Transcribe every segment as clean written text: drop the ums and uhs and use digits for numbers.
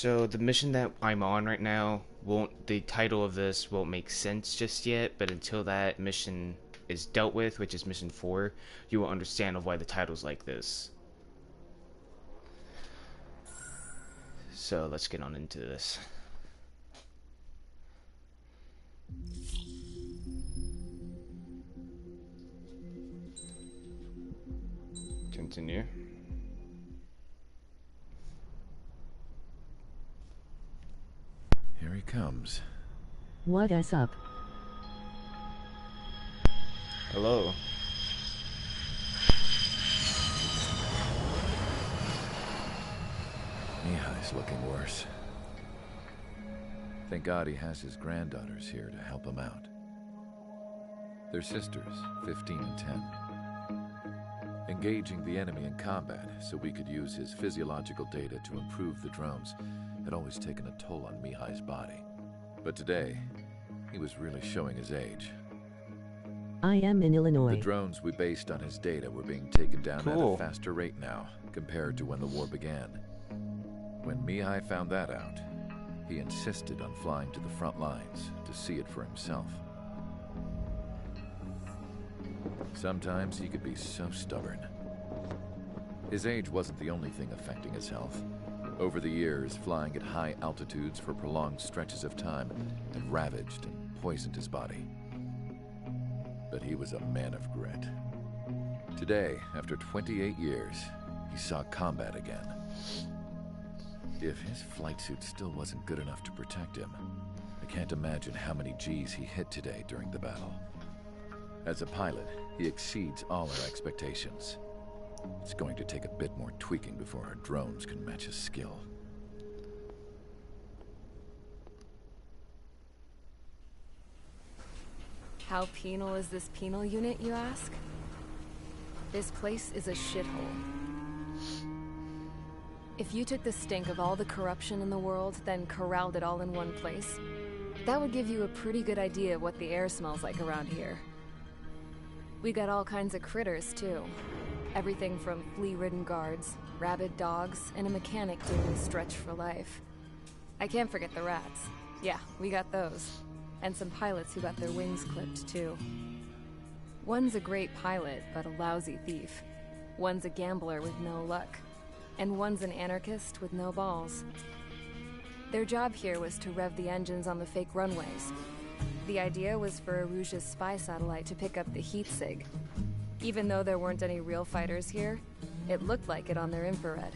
So the mission that I'm on right now the title of this won't make sense just yet, but until that mission is dealt with, which is mission 4, you will understand of why the title's like this. So let's get on into this. Continue. Here he comes. What is up? Hello. Mihai's looking worse. Thank God he has his granddaughters here to help him out. They're sisters, 15 and 10. Engaging the enemy in combat so we could use his physiological data to improve the drones had always taken a toll on Mihai's body. But today, he was really showing his age. I am in Illinois. The drones we based on his data were being taken down at a faster rate now, compared to when the war began. When Mihai found that out, he insisted on flying to the front lines to see it for himself. Sometimes he could be so stubborn. His age wasn't the only thing affecting his health. Over the years, flying at high altitudes for prolonged stretches of time had ravaged and poisoned his body. But he was a man of grit. Today, after 28 years, he saw combat again. If his flight suit still wasn't good enough to protect him, I can't imagine how many G's he hit today during the battle. As a pilot, he exceeds all our expectations. It's going to take a bit more tweaking before our drones can match his skill. How penal is this penal unit, you ask? This place is a shithole. If you took the stink of all the corruption in the world, then corralled it all in one place, that would give you a pretty good idea of what the air smells like around here. We got all kinds of critters, too. Everything from flea-ridden guards, rabid dogs, and a mechanic doing stretch for life. I can't forget the rats. Yeah, we got those. And some pilots who got their wings clipped, too. One's a great pilot, but a lousy thief. One's a gambler with no luck. And one's an anarchist with no balls. Their job here was to rev the engines on the fake runways. The idea was for Aruja's spy satellite to pick up the heat sig. Even though there weren't any real fighters here, it looked like it on their infrared.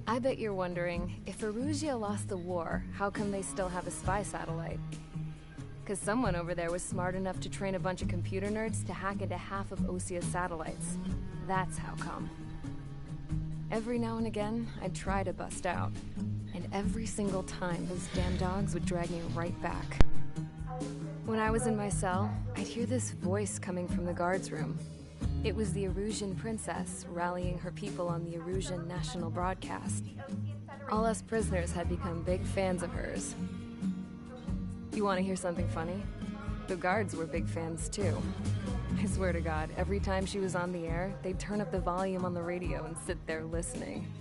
I bet you're wondering, if Aruja lost the war, how come they still have a spy satellite? Because someone over there was smart enough to train a bunch of computer nerds to hack into half of Osia's satellites. That's how come. Every now and again, I'd try to bust out. And every single time, those damn dogs would drag me right back. When I was in my cell, I'd hear this voice coming from the guards room. It was the Erusian princess rallying her people on the Erusian national broadcast. All us prisoners had become big fans of hers. You want to hear something funny? The guards were big fans too. I swear to God, every time she was on the air, they'd turn up the volume on the radio and sit there listening.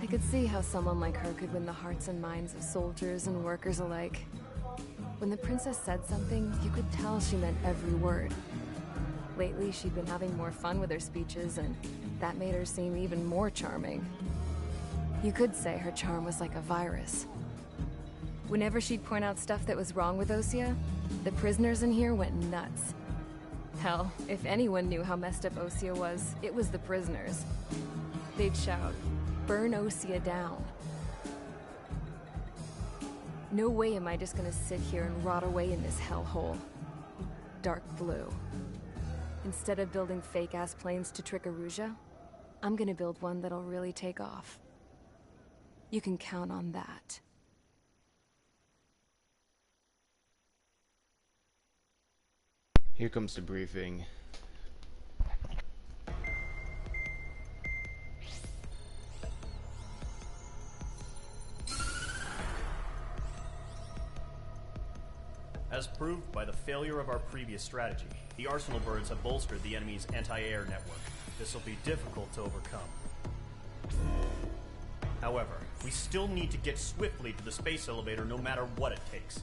I could see how someone like her could win the hearts and minds of soldiers and workers alike. When the princess said something, you could tell she meant every word. Lately, she'd been having more fun with her speeches, and that made her seem even more charming. You could say her charm was like a virus. Whenever she'd point out stuff that was wrong with Osia, the prisoners in here went nuts. Hell, if anyone knew how messed up Osia was, it was the prisoners. They'd shout, "Burn Osia down." No way am I just gonna sit here and rot away in this hellhole. Dark blue. Instead of building fake-ass planes to trick Aruja, I'm gonna build one that'll really take off. You can count on that. Here comes the briefing. As proved by the failure of our previous strategy, the Arsenal birds have bolstered the enemy's anti-air network. This will be difficult to overcome. However, we still need to get swiftly to the space elevator no matter what it takes.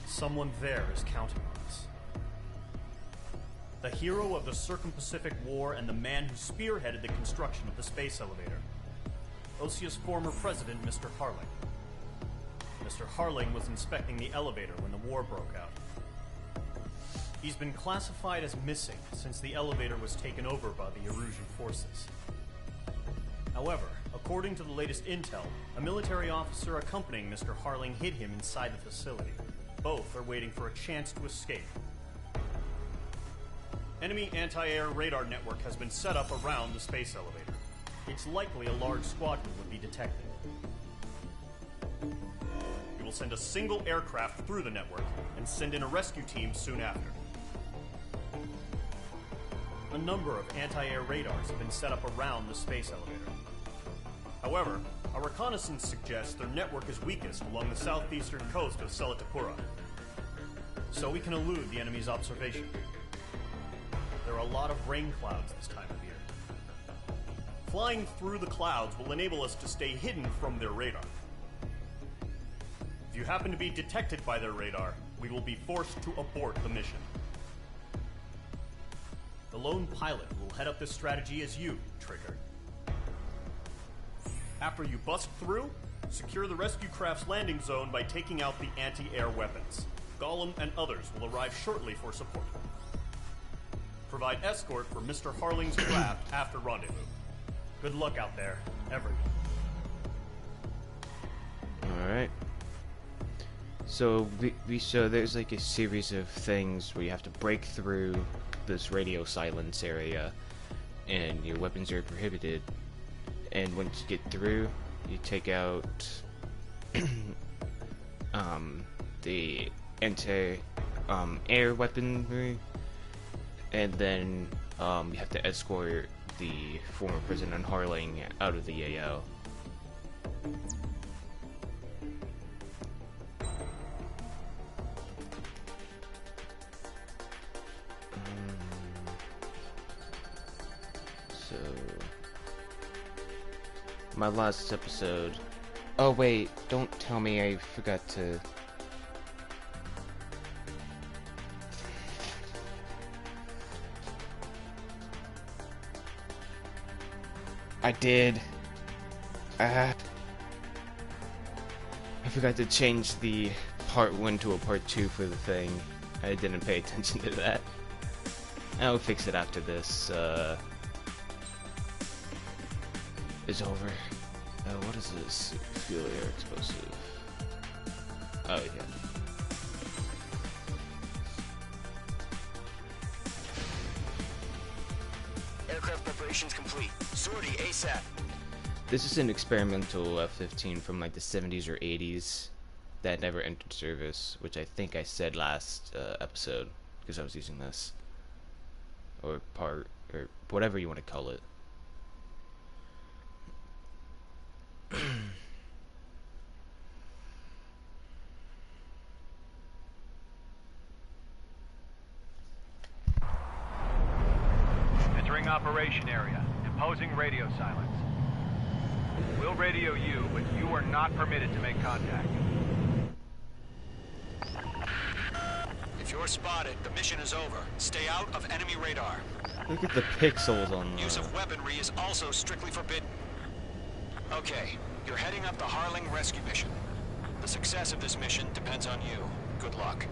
Someone there is counting on us. The hero of the Circum-Pacific War and the man who spearheaded the construction of the space elevator. Osia's former president, Mr. Harling. Mr. Harling was inspecting the elevator when the war broke out. He's been classified as missing since the elevator was taken over by the Erusian forces. However, according to the latest intel, a military officer accompanying Mr. Harling hid him inside the facility. Both are waiting for a chance to escape. Enemy anti-air radar network has been set up around the space elevator. It's likely a large squadron would be detected. We will send a single aircraft through the network and send in a rescue team soon after. A number of anti-air radars have been set up around the space elevator. However, our reconnaissance suggests their network is weakest along the southeastern coast of Selatapura, so we can elude the enemy's observation. There are a lot of rain clouds this time of year. Flying through the clouds will enable us to stay hidden from their radar. If you happen to be detected by their radar, we will be forced to abort the mission. The lone pilot will head up this strategy as you, Trigger. After you bust through, secure the rescue craft's landing zone by taking out the anti-air weapons. Gollum and others will arrive shortly for support. Provide escort for Mr. Harling's craft after rendezvous. Good luck out there, everyone. Alright. So, there's like a series of things where you have to break through this radio silence area, and your weapons are prohibited. And once you get through, you take out the anti-air weaponry, and then you have to escort the former President Harling out of the AO. So, my last episode. Oh wait, don't tell me I forgot to. I did. I forgot to change the part 1 to a part 2 for the thing. I didn't pay attention to that. I'll fix it after this is over. What is this? Fuel air explosive. Oh yeah. Aircraft preparations complete. Sortie ASAP. This is an experimental F-15 from like the 70s or 80s that never entered service, which I think I said last episode because I was using this, or part, or whatever you want to call it. Entering operation area. Imposing radio silence. We'll radio you, but you are not permitted to make contact. If you're spotted, the mission is over. Stay out of enemy radar. Look at the pixels on Use of weaponry is also strictly forbidden. Okay, you're heading up the Harling rescue mission. The success of this mission depends on you. Good luck.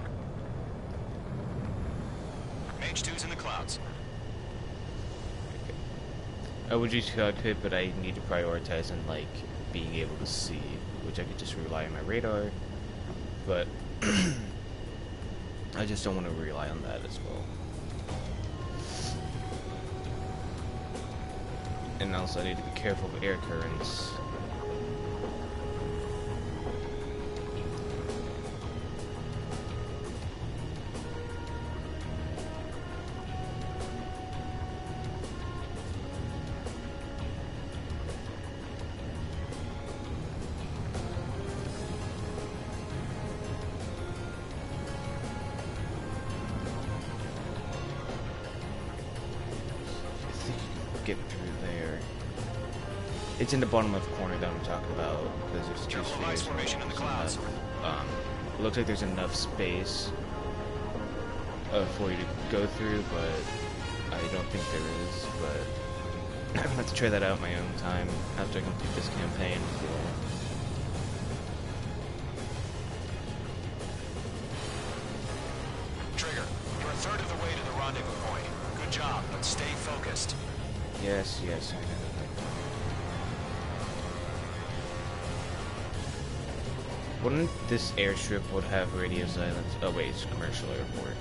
Mage 2's in the clouds. I would use cockpit, but I need to prioritize on like being able to see, which I could just rely on my radar. But I just don't want to rely on that as well. And also I need to be careful of air currents. Get through there. It's in the bottom left corner that I'm talking about, because there's two Careful of ice spheres. formation in the clouds. It looks like there's enough space for you to go through, but I don't think there is. But I'm gonna have to try that out in my own time after I complete this campaign. Trigger, you're a third of the way to the rendezvous point. Good job, but stay focused. Yes, yes, I know. Wouldn't this airstrip would have radio silence? Oh wait, it's a commercial airport.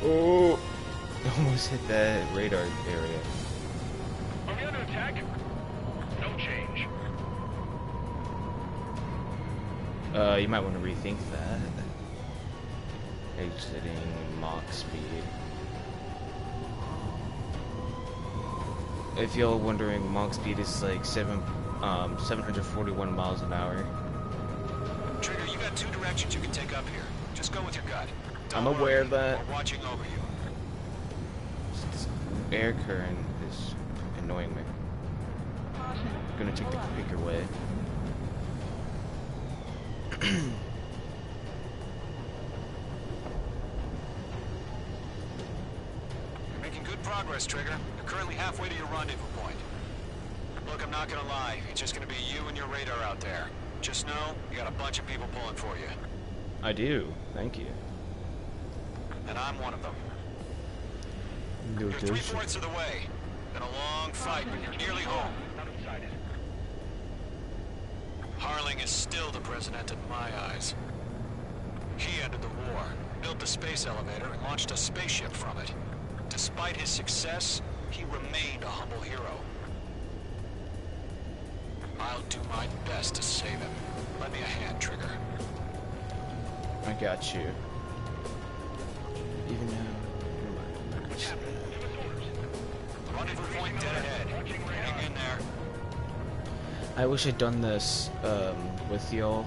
Oh! Almost hit that radar area. Are we under attack? No change. You might want to rethink that. Exiting Mach speed. If you're wondering, Mach speed is like 741 miles an hour. Trigger, you got two directions you can take up here. Just go with your gut. I'm aware of that. We're watching over you. Air current is annoying me. I'm gonna take the quicker way. You're making good progress, Trigger. You're currently halfway to your rendezvous point. Look, I'm not gonna lie. It's just gonna be you and your radar out there. Just know, you got a bunch of people pulling for you. I do. Thank you. And I'm one of them. No You're 3/4 of the way. Been a long fight, but you're nearly home. Harling is still the president in my eyes. He ended the war, built the space elevator, and launched a spaceship from it. Despite his success, he remained a humble hero. I'll do my best to save him. Lend me a hand, Trigger. I got you. Even now. Rendezvous point dead ahead. Hang in there. I wish I'd done this with y'all,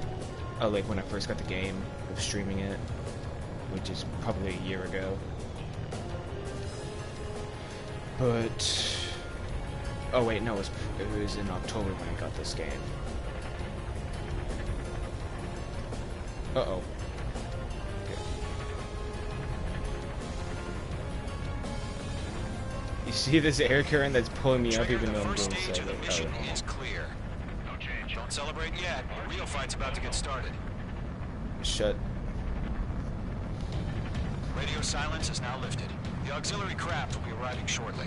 like when I first got the game, of streaming it, which is probably a year ago. But oh wait, no, it was in October when I got this game. Uh-oh. You see this air current that's pulling me up Trigger, even the though I'm first doing stage of the so mission is clear. No change. Don't celebrate yet. The real fight's about to get started. Shut. Radio silence is now lifted. The auxiliary craft will be arriving shortly.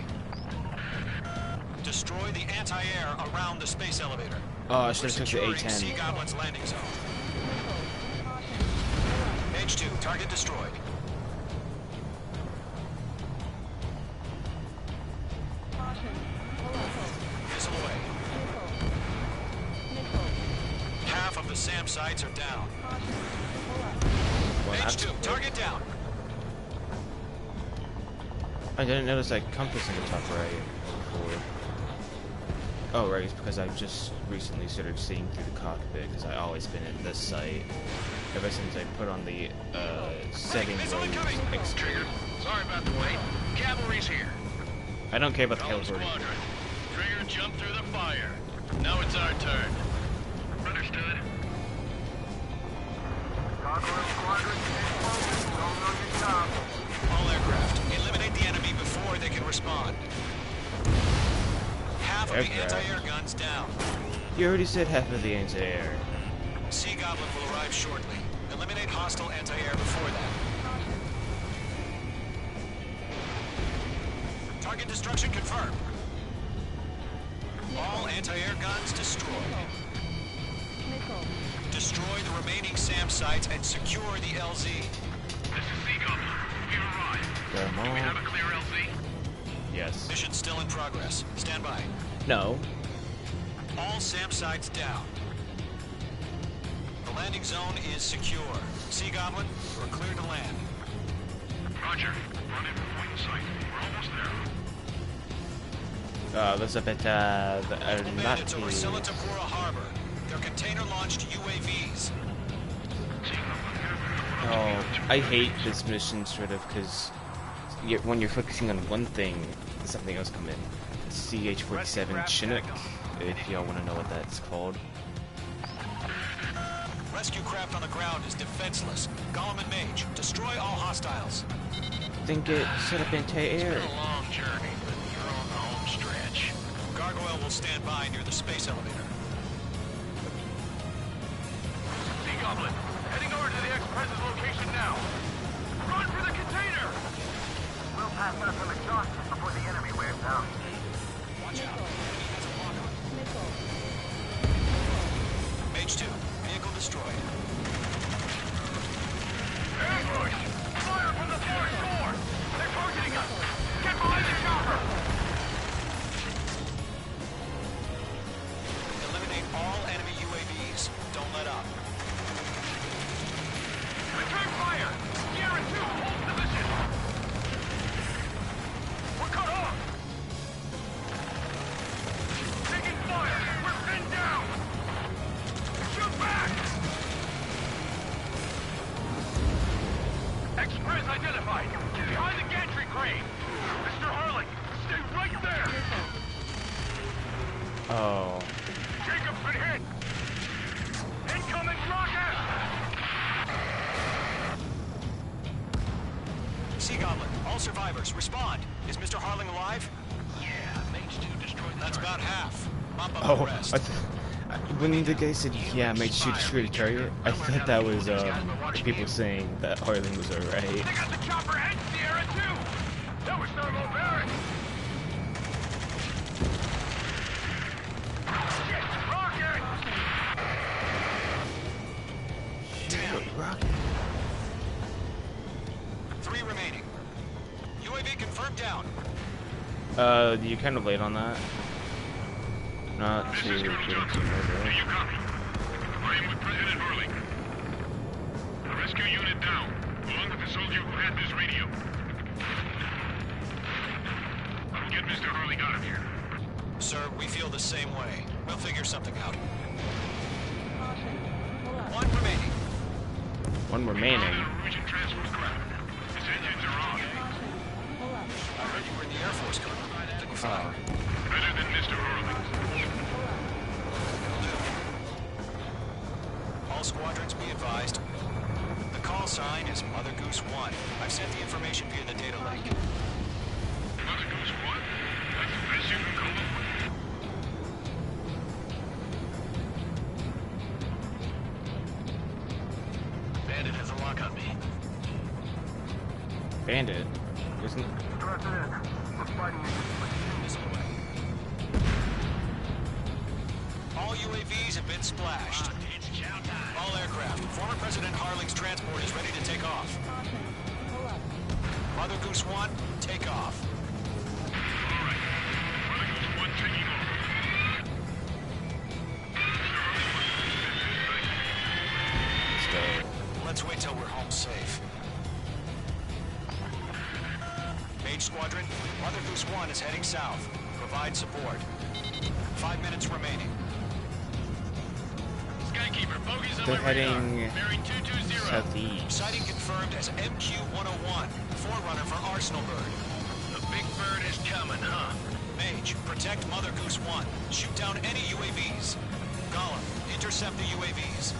Destroy the anti-air around the space elevator. Oh, I should have took the Securing A-10. Sea Goblin's landing zone. H2, target destroyed. Missile away. Half of the SAM sites are down. Well, that's H2, good. target down. I didn't notice that compass in the top right before. Oh, right, it's because I've just recently started seeing through the cockpit, because I've always been at this site ever since I put on the setting Missile incoming! extreme. Sorry about the wait. Cavalry's here. I don't care about the All cavalry. squadron. Trigger jumped through the fire. Now it's our turn. Understood. All aircraft, eliminate the enemy before they can respond. Half of the Aircraft. anti-air guns down. You already said half of the anti-air. Sea Goblin will arrive shortly. Eliminate hostile anti-air before that. Target destruction confirmed. All anti-air guns destroyed. Destroy the remaining SAM sites and secure the LZ. This is Sea Goblin. We've arrived. Come Do we have on. a clear LZ? Yes. Mission still in progress. Stand by. No. All SAM sites down. The landing zone is secure. Sea Goblin, we're clear to land. Roger. Rendezvous point in sight. We're almost there. There's a bit, Multiple not bandits over the... Selatakura Harbor. They're container-launched UAVs. Oh, I hate this mission, sort of, because when you're focusing on one thing, something else come in. CH-47 Chinook, if y'all want to know what that's called. Rescue craft on the ground is defenseless. Gollum and Mage, destroy all hostiles. Then get set up into air. It's been a long journey, but you're on the home stretch. Gargoyle will stand by near the space elevator. Sea Goblin, heading over to the ex-president's location now. Run for the container! We'll pass out some exhaustion before the enemy wears out. Watch out. Mage 2, vehicle destroyed. Ambush! Fire from the far shore! They're targeting us! Get behind the chopper! Eliminate all enemy UAVs. Don't let up. Return fire! Sierra 2, hold position! We're cut off! Taking fire! We're pinned down! Shoot back! Express identified! Behind the gantry crane! Mr. Harling, stay right there! Oh. Jacob's been hit! Incoming rocket! Sea Goblin, all survivors, respond. Is Mr. Harling alive? Yeah, Mage 2 destroyed the That's about half. Mop up Oh, the rest. when the guy said, yeah, made shoot destroy the target, I thought that was, people saying that Harling was alright. They got the chopper and Sierra 2! That was thermobaric! Shit! Rocket! Rocket. 3 remaining. UAV confirmed down. You're kind of late on that. Not to get into murder. You copy? I am with President Harling. A rescue unit down, along with the soldier who had this radio. I'll get Mr. Harling out of here. Sir, we feel the same way. We'll figure something out. 1 remaining. One remaining. Norwegian transport craft. His engines are off. I heard you were in the Air Force, Colonel. Better than Mr. Harling. All squadrons be advised. The call sign is Mother Goose 1. I've sent the information via the data link. Mother Goose 1? That's the best you can call him? Bandit has a lock on me. Bandit? Isn't... President, we're fighting Missile away. All UAVs have been splashed. It's chow time. All aircraft. Former President Harling's transport is ready to take off. Mother Goose 1, take off. All right. Mother Goose 1 taking off. Let's go. Let's wait till we're home safe. Mage Squadron, Mother Goose 1 is heading south. Provide support. 5 minutes remaining. Skykeeper, bogeys on They're my radar. heading Bearing 220. southeast. Sighting confirmed as MQ-101, forerunner for Arsenal Bird. The big bird is coming, huh? Mage, protect Mother Goose 1. Shoot down any UAVs. Gollum, intercept the UAVs.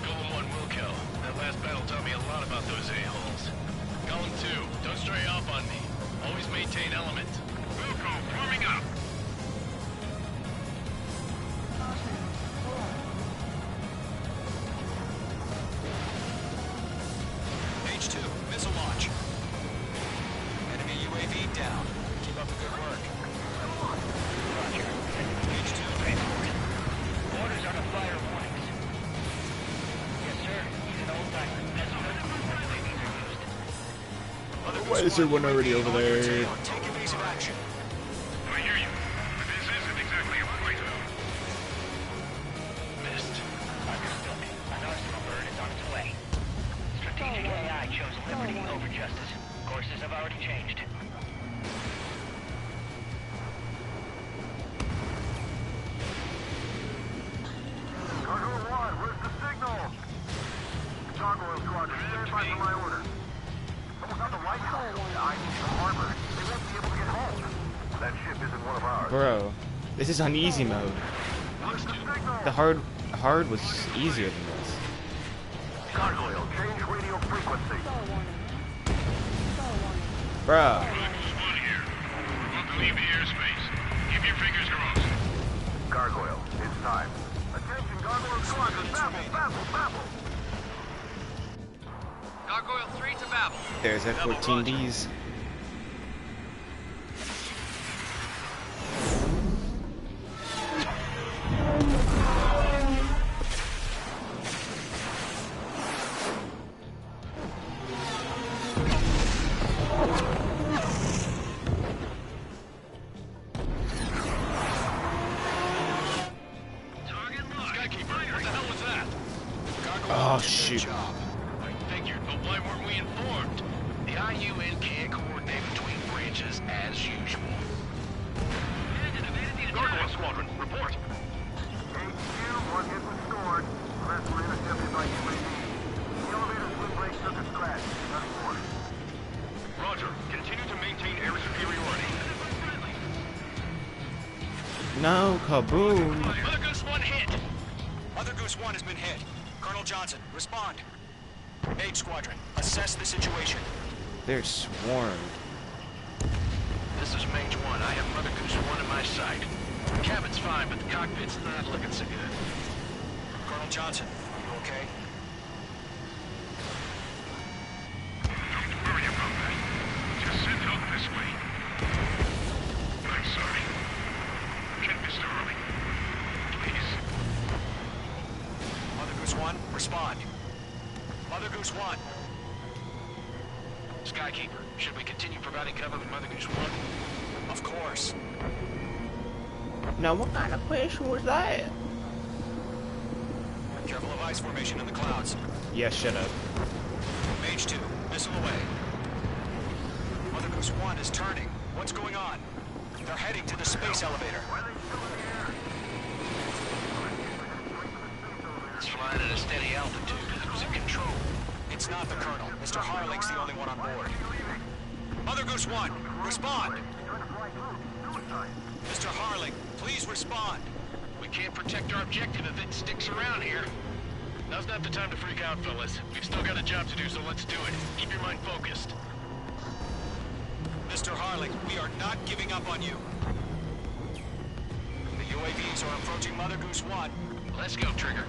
Golem 1 will kill. That last battle taught me a lot about those a-holes. Golem 2, don't stray off on me. Always maintain element. Wilco, forming up. H2, missile launch. Enemy UAV down. Keep up the good work. Roger. H2, Orders are to fire warnings. Yes, sir. He's an old-timer. Mother Why Goose is there 1, one already over on your there? tail. Take evasive action. I hear you. But this isn't exactly a fighter. Missed. Understood. An Arsenal bird is on its way. Strategic AI chose liberty over justice. Courses have already changed. Bro, this is on easy mode. The hard was easier than this. Gargoyle, change radio frequency. Bruh. One here. We're about to leave the airspace. Keep your fingers crossed. Gargoyle, it's time. Attention, Gargoyle squadron, babble. Gargoyle 3 to babble. There's F-14Ds. Oh, shoot. I figured, but why weren't we informed? The IUN can't coordinate between branches as usual. Gargoyle squadron, report. HQ, one hit restored. The rest were intercepted by UAV. The elevator's wind brake took a scratch. Nothing more. Roger. Continue to maintain air superiority. No, kaboom. Mother Goose 1 hit! Mother Goose 1 has been hit. Colonel Johnson, respond. Mage Squadron, assess the situation. They're swarmed. This is Mage 1. I have Mother Goose 1 in my sight. The cabin's fine, but the cockpit's not looking so good. Colonel Johnson, you okay? Don't worry about that. Just send help this way. I'm sorry. Get Mr. Hurley. Please. Mother Goose 1, respond. Mother Goose 1. Skykeeper, should we continue providing cover with Mother Goose 1? Of course. Now, what kind of question was that? Careful of ice formation in the clouds. Yeah, shut up. Mage 2, missile away. Mother Goose 1 is turning. What's going on? They're heading to the space elevator. It's flying at a steady altitude. Who's in control? It's not the Colonel. Mr. Harling's the only one on board. Mother Goose 1, respond! Mr. Harling, please respond. We can't protect our objective if it sticks around here. Now's not the time to freak out, fellas. We've still got a job to do, so let's do it. Keep your mind focused. Mr. Harling, we are not giving up on you. The UAVs are approaching Mother Goose 1. Let's go, Trigger.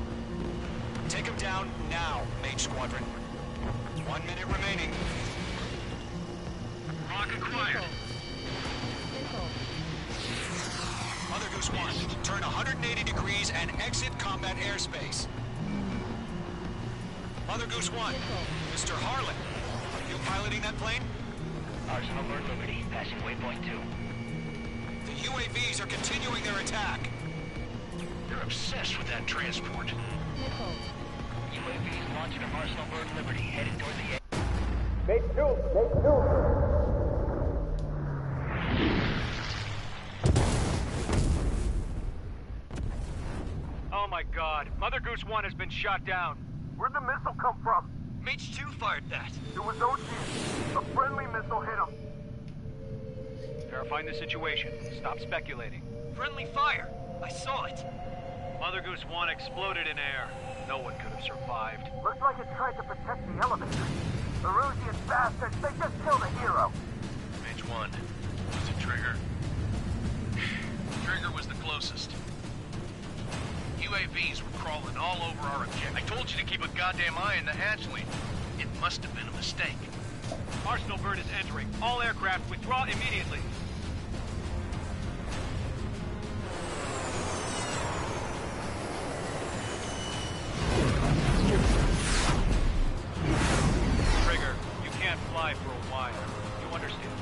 Take them down now, Mage Squadron. 1 minute remaining. Rock acquired. Mother Goose 1, turn 180 degrees and exit combat airspace. Mother Goose 1, Mr. Harlan, are you piloting that plane? Arsenal Bird Liberty, passing waypoint 2. The UAVs are continuing their attack. They're obsessed with that transport. UAVs launching from Arsenal Bird Liberty, heading toward the... Oh my god, Mother Goose 1 has been shot down. Where'd the missile come from? Mage 2 fired that. It was OG. A friendly missile hit him. Verifying the situation. Stop speculating. Friendly fire! I saw it! Mother Goose 1 exploded in air. No one could have survived. Looks like it tried to protect the elevator. The Rusian bastards, they just killed a hero. Mage 1. Was it Trigger? Trigger was the closest. UAVs were crawling all over our objective. I told you to keep a goddamn eye on the hatchway. It must have been a mistake. Arsenal Bird is entering. All aircraft withdraw immediately. Trigger, you can't fly for a while. You understand?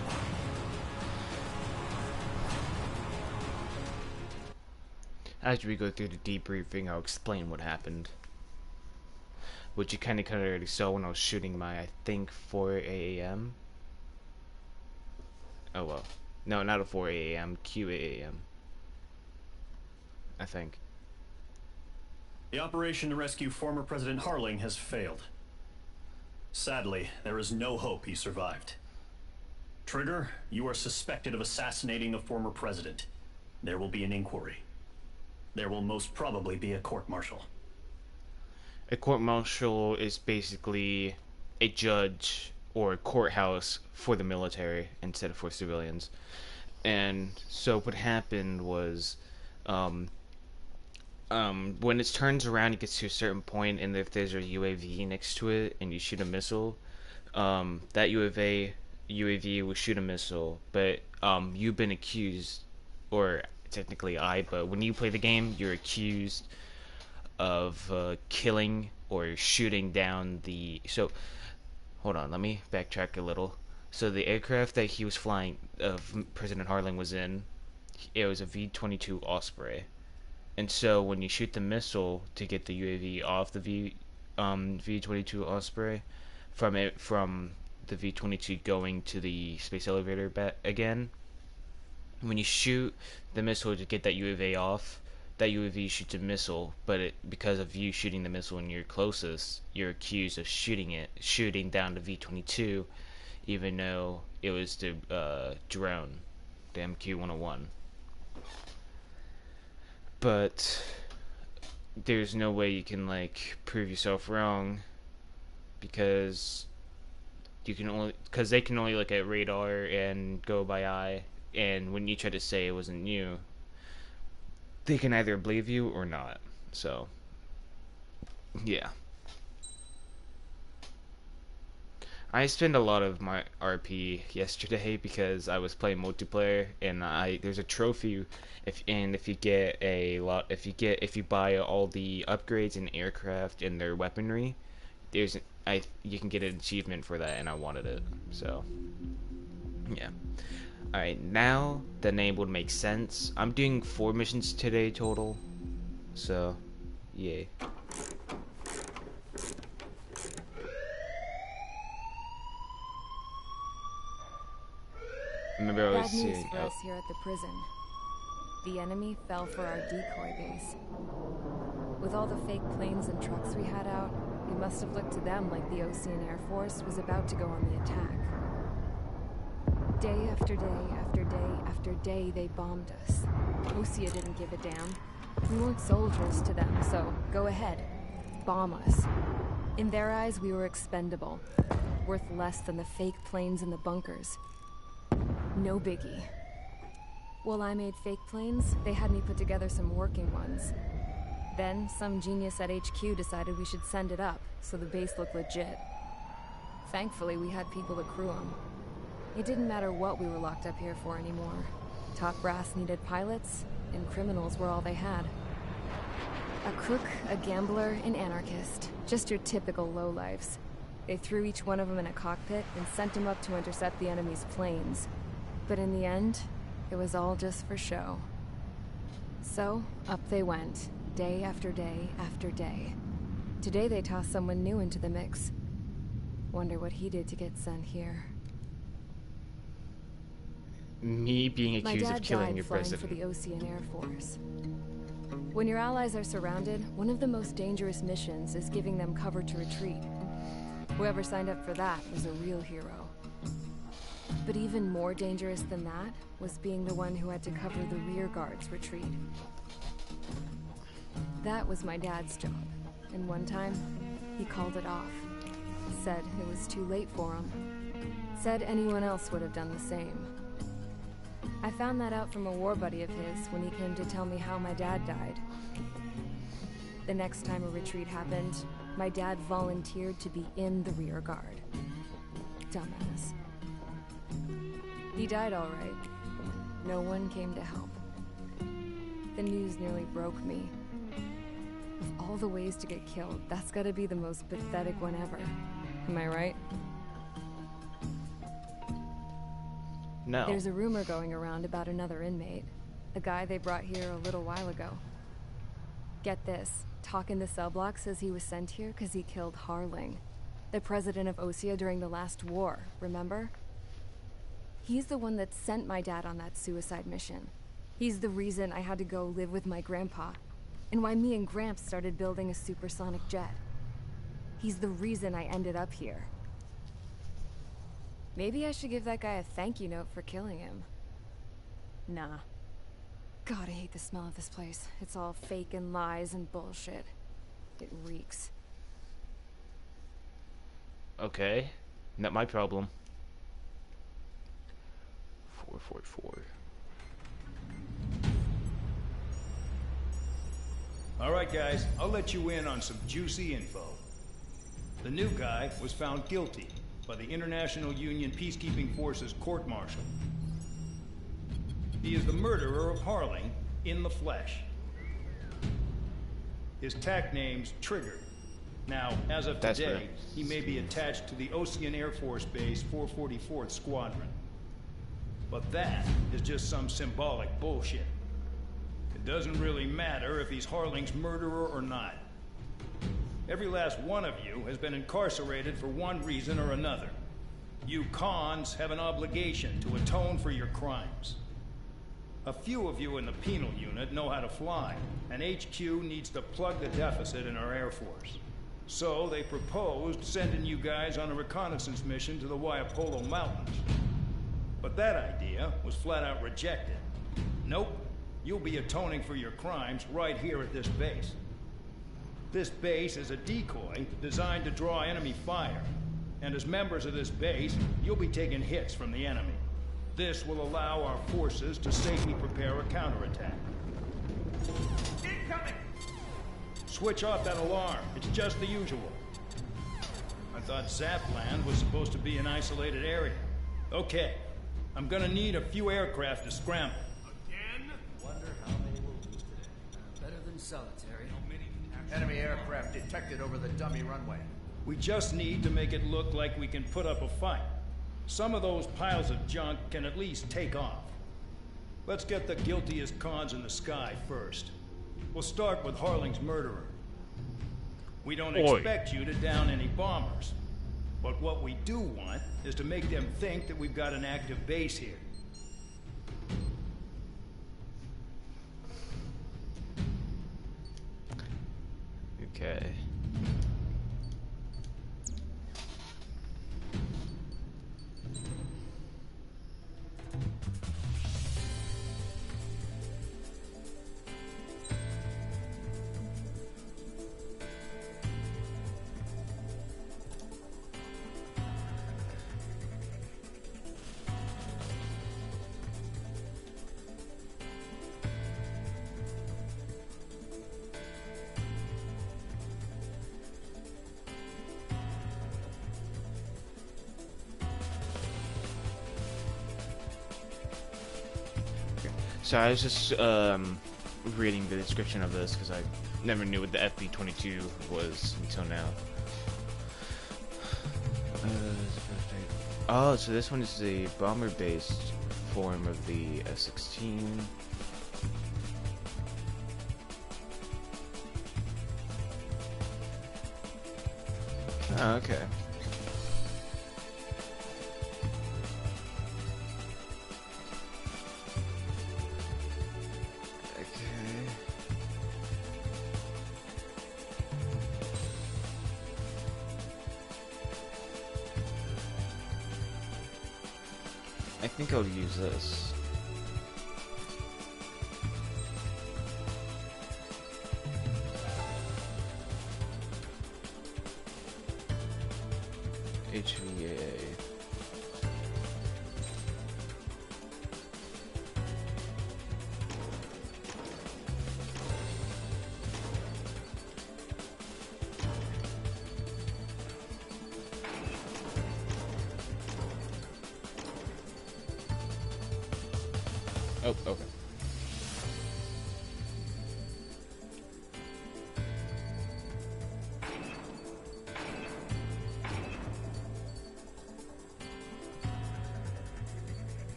After we go through the debriefing, I'll explain what happened. Which you kind of already saw when I was shooting my, I think, 4 a.m. Oh well. No, not a 4 a.m. Q a.m. I think. The operation to rescue former President Harling has failed. Sadly, there is no hope he survived. Trigger, you are suspected of assassinating the former president. There will be an inquiry. There will most probably be a court-martial. A court-martial is basically a judge or a courthouse for the military instead of for civilians. And so what happened was, when it turns around, it gets to a certain point, and if there's a UAV next to it and you shoot a missile, that UAV will shoot a missile, but you've been accused, or technically but when you play the game, you're accused of killing or shooting down the. So, hold on, let me backtrack a little. So the aircraft that he was flying, President Harling was in, it was a V-22 Osprey. And so when you shoot the missile to get the UAV off the V-22 Osprey, from the V-22 going to the space elevator again, when you shoot the missile to get that UAV off, that UAV shoots a missile, but because of you shooting the missile and you're closest, you're accused of shooting down the V-22, even though it was the drone, the MQ-101. But there's no way you can prove yourself wrong, because they can only look at radar and go by eye, and when you try to say it wasn't you, they can either believe you or not. So yeah, I spent a lot of my RP yesterday because I was playing multiplayer, and there's a trophy if you buy all the upgrades in aircraft and their weaponry, you can get an achievement for that, and I wanted it. So yeah. Alright, now the name would make sense. I'm doing 4 missions today total. So yay. Remember I was Bad news saying, for us here at the prison. The enemy fell for our decoy base. With all the fake planes and trucks we had out, it must have looked to them like the Ocean Air Force was about to go on the attack. Day after day after day after day, they bombed us. Osea didn't give a damn. We weren't soldiers to them, so go ahead. Bomb us. In their eyes, we were expendable. Worth less than the fake planes in the bunkers. No biggie. While I made fake planes, they had me put together some working ones. Then, some genius at HQ decided we should send it up, so the base looked legit. Thankfully, we had people to crew them. It didn't matter what we were locked up here for anymore. Top brass needed pilots, and criminals were all they had. A crook, a gambler, an anarchist. Just your typical lowlifes. They threw each one of them in a cockpit and sent them up to intercept the enemy's planes. But in the end, it was all just for show. So, up they went, day after day after day. Today they tossed someone new into the mix. Wonder what he did to get sent here. me being accused of killing your president. My dad died flying for the Ocean Air Force. When your allies are surrounded, one of the most dangerous missions is giving them cover to retreat. Whoever signed up for that was a real hero. But even more dangerous than that was being the one who had to cover the rear guard's retreat. That was my dad's job, and one time, he called it off. Said it was too late for him. Said anyone else would have done the same. I found that out from a war buddy of his when he came to tell me how my dad died. The next time a retreat happened, my dad volunteered to be in the rear guard. Dumbass. He died all right. No one came to help. The news nearly broke me. Of all the ways to get killed, that's gotta be the most pathetic one ever. Am I right? No. There's a rumor going around about another inmate. A guy they brought here a little while ago. Get this. Talk in the cell block says he was sent here because he killed Harling, the president of Osea during the last war, remember? He's the one that sent my dad on that suicide mission. He's the reason I had to go live with my grandpa, and why me and Gramps started building a supersonic jet. He's the reason I ended up here. Maybe I should give that guy a thank you note for killing him. Nah. God, I hate the smell of this place. It's all fake and lies and bullshit. It reeks. Okay. Not my problem. 444. Alright guys, I'll let you in on some juicy info. The new guy was found guilty by the International Union Peacekeeping Forces court-martial. He is the murderer of Harling in the flesh. His tag name's Trigger. Now, as of today, he may be attached to the Ocean Air Force Base 444th Squadron. But that is just some symbolic bullshit. It doesn't really matter if he's Harling's murderer or not. Every last one of you has been incarcerated for one reason or another. You cons have an obligation to atone for your crimes. A few of you in the penal unit know how to fly, and HQ needs to plug the deficit in our Air Force. So they proposed sending you guys on a reconnaissance mission to the Waiapolo Mountains. But that idea was flat out rejected. Nope, you'll be atoning for your crimes right here at this base. This base is a decoy designed to draw enemy fire. And as members of this base, you'll be taking hits from the enemy. This will allow our forces to safely prepare a counterattack. Incoming! Switch off that alarm. It's just the usual. I thought Zapland was supposed to be an isolated area. Okay, I'm gonna need a few aircraft to scramble. Again? Wonder how many we'll lose today. Better than solitary. Enemy aircraft detected over the dummy runway. We just need to make it look like we can put up a fight. Some of those piles of junk can at least take off. Let's get the guiltiest cons in the sky first. We'll start with Harling's murderer. We don't expect you to down any bombers. But what we do want is to make them think that we've got an active base here. Okay. So I was just reading the description of this because I never knew what the FB-22 was until now. Oh, so this one is the bomber-based form of the F-16. Oh, okay. I think I'll use this. HVA. Oh, okay.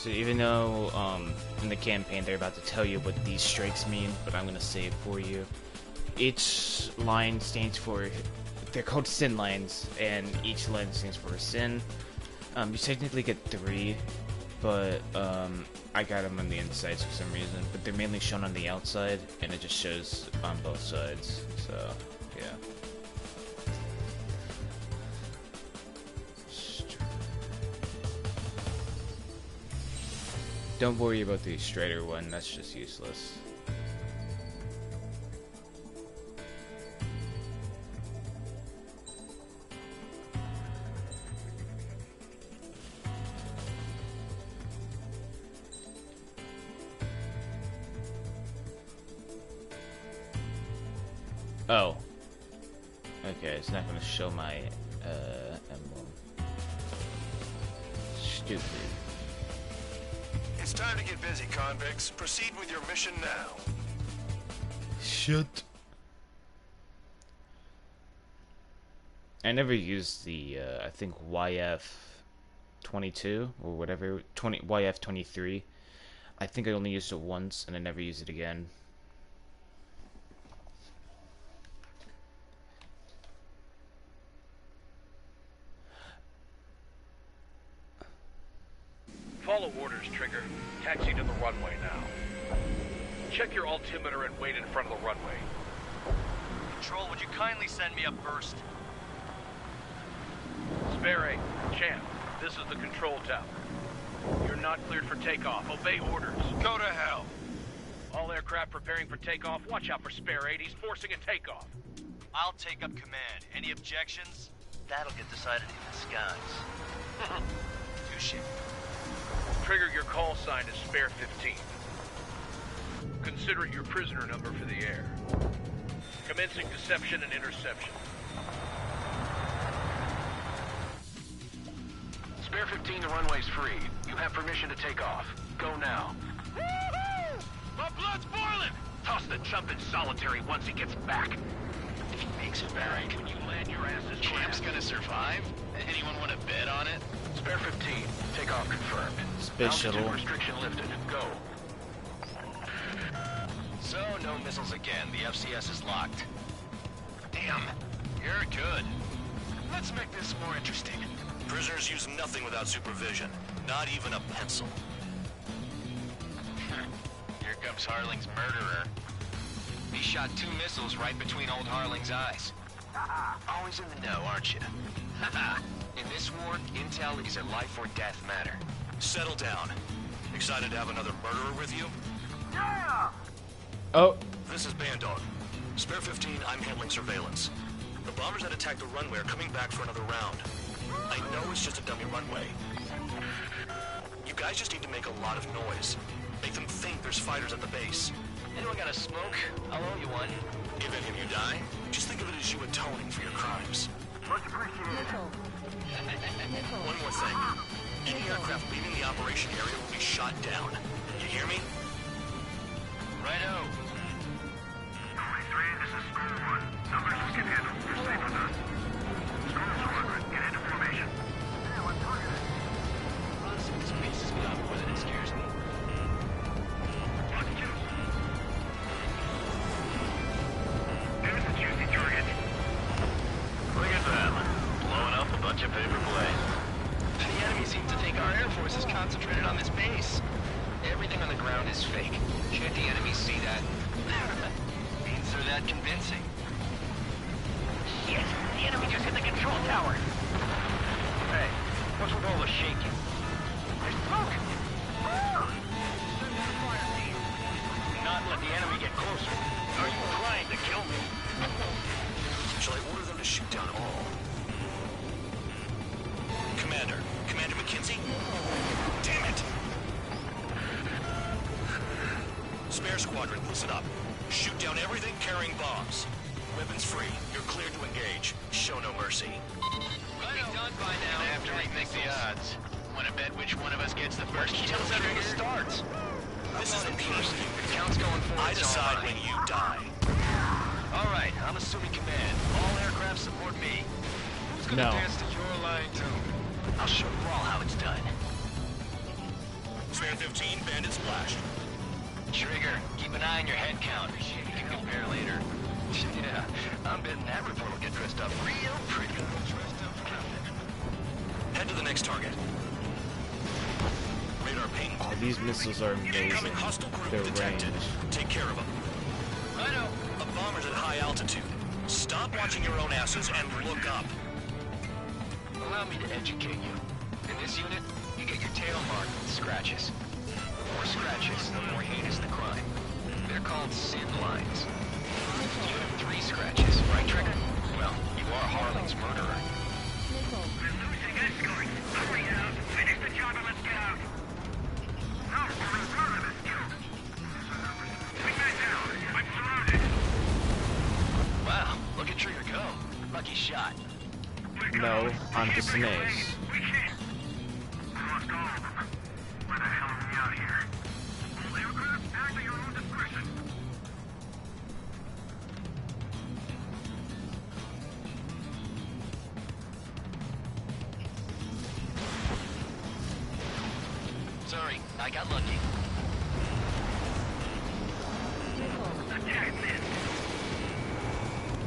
So even though in the campaign they're about to tell you what these strikes mean, but I'm gonna say it for you. Each line stands for, they're called sin lines, and each line stands for a sin. You technically get 3, but I got them on the insides for some reason. But they're mainly shown on the outside, and it just shows on both sides. So yeah. Don't worry about the Strider one, that's just useless. Oh. Okay, it's not gonna show my emblem. Stupid. It's time to get busy, convicts. Proceed with your mission now. Shit. I never used the, I think YF-22 or whatever, YF-23. I think I only used it once and I never used it again. Follow orders, Trigger. Taxi to the runway now. Check your altimeter and wait in front of the runway. Control, would you kindly send me up first? Spare 8, Champ, this is the control tower. You're not cleared for takeoff. Obey orders. Go to hell. All aircraft preparing for takeoff. Watch out for Spare 8. He's forcing a takeoff. I'll take up command. Any objections? That'll get decided in the skies. Touche. Trigger, your call sign is Spare 15. Consider it your prisoner number for the air. Commencing deception and interception. Spare 15, the runway's free. You have permission to take off. Go now. Woohoo! My blood's boiling! Toss the chump in solitary once he gets back. If he makes it back, When you land your asses Champ's gonna survive? Anyone want to bet on it? Spare 15, takeoff confirmed. Space shuttle. Altitude restriction lifted. Go. So, no missiles again. The FCS is locked. Damn, you're good. Let's make this more interesting. Prisoners use nothing without supervision. Not even a pencil. Here comes Harling's murderer. He shot 2 missiles right between old Harling's eyes. Always in the know, aren't you? In this war, intel is a life or death matter. Settle down. Excited to have another murderer with you? Yeah! Oh. This is Bandog. Spare 15, I'm handling surveillance. The bombers that attacked the runway are coming back for another round. I know it's just a dummy runway. You guys just need to make a lot of noise. Make them think there's fighters at the base. Anyone got a smoke? I'll owe you one. If any of you die, just think of it as you atoning for your crimes. Much appreciated. One more thing. Any aircraft leaving the operation area will be shot down. You hear me? Righto. Only 3, this is School 1. Numbers we can handle. You're safe with us. School Squadron, get into formation. Yeah, let's target it. Honestly, this pisses me off more than it scares me. There's the juicy target. Look at them. Blowing up a bunch of paper planes. The enemy seems to think our Air Force is concentrated on this base. Everything on the ground is fake. Can't the enemy see that? Means they're that convincing. Shit! The enemy just hit the control tower. Hey, what's with all the shaking? There's smoke! Not let the enemy get closer. Are you trying to kill me? Shall I order them to shoot down all? Commander McKenzie? Damn it! Spare squadron, listen up. Shoot down everything carrying bombs. Weapons free. You're cleared to engage. Show no mercy. Right done by now. I have to rethink the odds. Want to bet which one of us gets the first kill trigger starts? This isn't personal. If counts going forward, I decide when you die. All right, I'm assuming command. All aircraft support me. Who's gonna dance to your line tune? I'll show you all how it's done. Spare 15, bandit splashed. Trigger, keep an eye on your head count. You can compare later. Yeah, I'm betting that report will get dressed up real pretty. Head to the next target. Radar ping. Oh, these missiles are amazing. Incoming hostile group Their detected. range. Take care of them. I know. A bomber's at high altitude. Stop watching your own asses and look up. Allow me to educate you. In this unit, you get your tail marked with scratches. The more scratches, the more heinous the crime. They're called sin lines. You have 3 scratches, right, Trigger? Well, you are Harling's murderer. We're losing escort. Hurry out. Finish the job and let's get out. No, we're in front of us, you. Swing back down. I'm surrounded. Wow, look at Trigger go. Lucky shot. No, I'm just an ace. We can't. We lost all of them. Where the hell are we out here? All aircraft, act at your own discretion. Sorry, I got lucky. Attack this.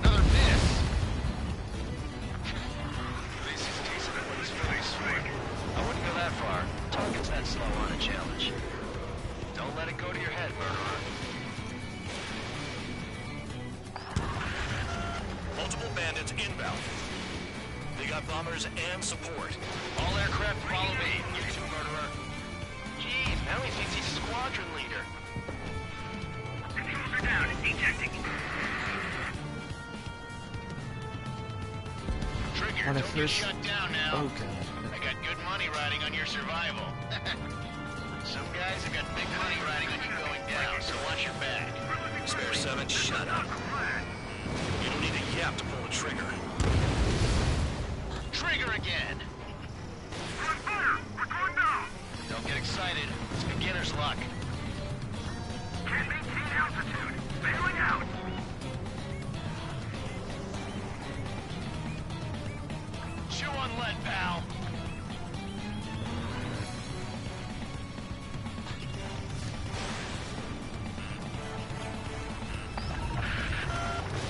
Another miss. This is decent at what is very swing. I wouldn't go that far. Target's that slow on a challenge. Don't let it go to your head, murderer. Multiple bandits inbound. They got bombers and support. All aircraft follow me. You too, murderer. Jeez, now he thinks he's squadron leader. Controls are down. Ejecting. Trigger, When I don't get first- shut down now. Oh god. I got good money riding on your survival. Some guys have got big money riding on you going down, so watch your back. Spare 7, shut up. You don't need a yap to pull the trigger. Trigger again! We're on fire. We're going down. Don't get excited. It's beginner's luck. Can't maintain altitude. Bailing out. Chew on lead, pal.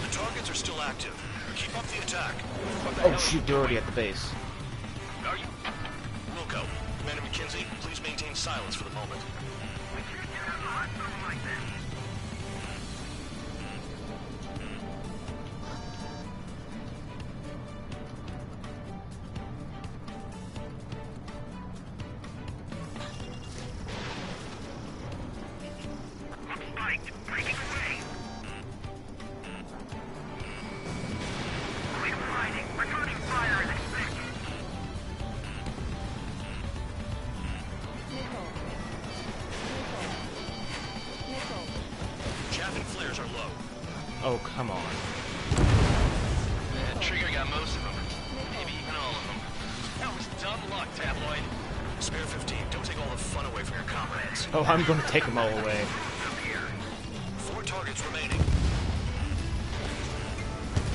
The targets are still active. Keep up the attack. What the Oh hell? shoot, they're already at the base. Are you? Wilco, Commander McKenzie, please maintain silence for the moment. We can't get out of the hospital like this. Spiked. Breaking away. Quit fighting. Returning fire as expected. Chaff and flares are low. Oh, come on. Trigger got most of them. Maybe even all of them. That was dumb luck, Tabloid. Spare 15, don't take all the fun away from your comrades. Oh, I'm gonna take them all away. 4 targets remaining.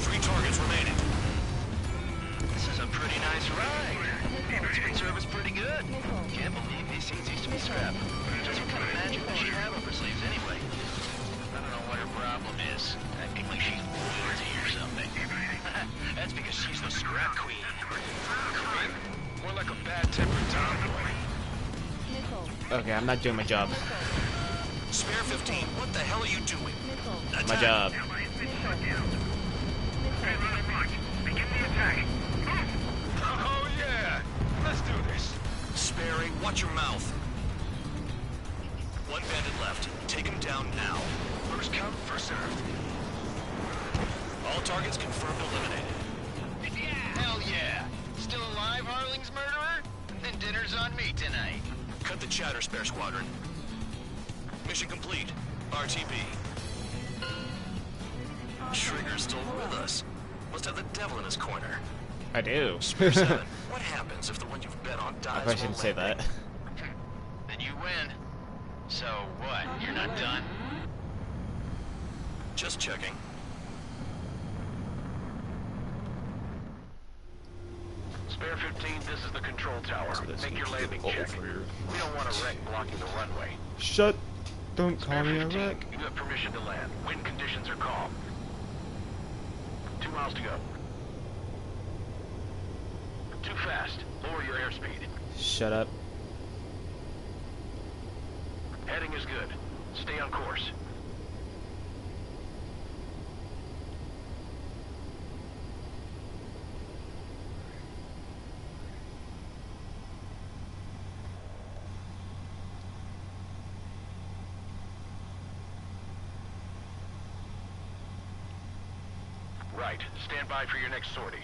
3 targets remaining. This is a pretty nice ride. It's been service pretty good. Can't believe these things used to be scrapped. Just what kind of magic does she have up her sleeves anyway? I don't know what her problem is. Acting like she's royalty or something. That's because she's the scrap queen. Queen? More like a bad-tempered tomboy. Okay, I'm not doing my job. Spare 15, what the hell are you doing? My job. Begin the attack. Oh yeah! Let's do this. Sperry, watch your mouth. 1 bandit left. Take him down now. First come, first served. All targets confirmed eliminated. Hell yeah! Still alive, Harling's murderer? Then dinner's on me tonight. Cut the chatter, Spare Squadron. Mission complete. RTB. Trigger's still with us. Must have the devil in his corner. I do. Spare 7, what happens if the one you've bet on I dies? probably shouldn't say that. Then you win. So what? You're not done? Just checking. Spare Spare 15, this is the control tower. Make your landing check. We don't want a wreck blocking the runway. Shut. Don't call Spare me a 15, wreck. you have permission to land. Wind conditions are calm. 2 miles to go. Too fast. Lower your airspeed. Shut up. Heading is good. Stay on course. Right. Stand by for your next sortie.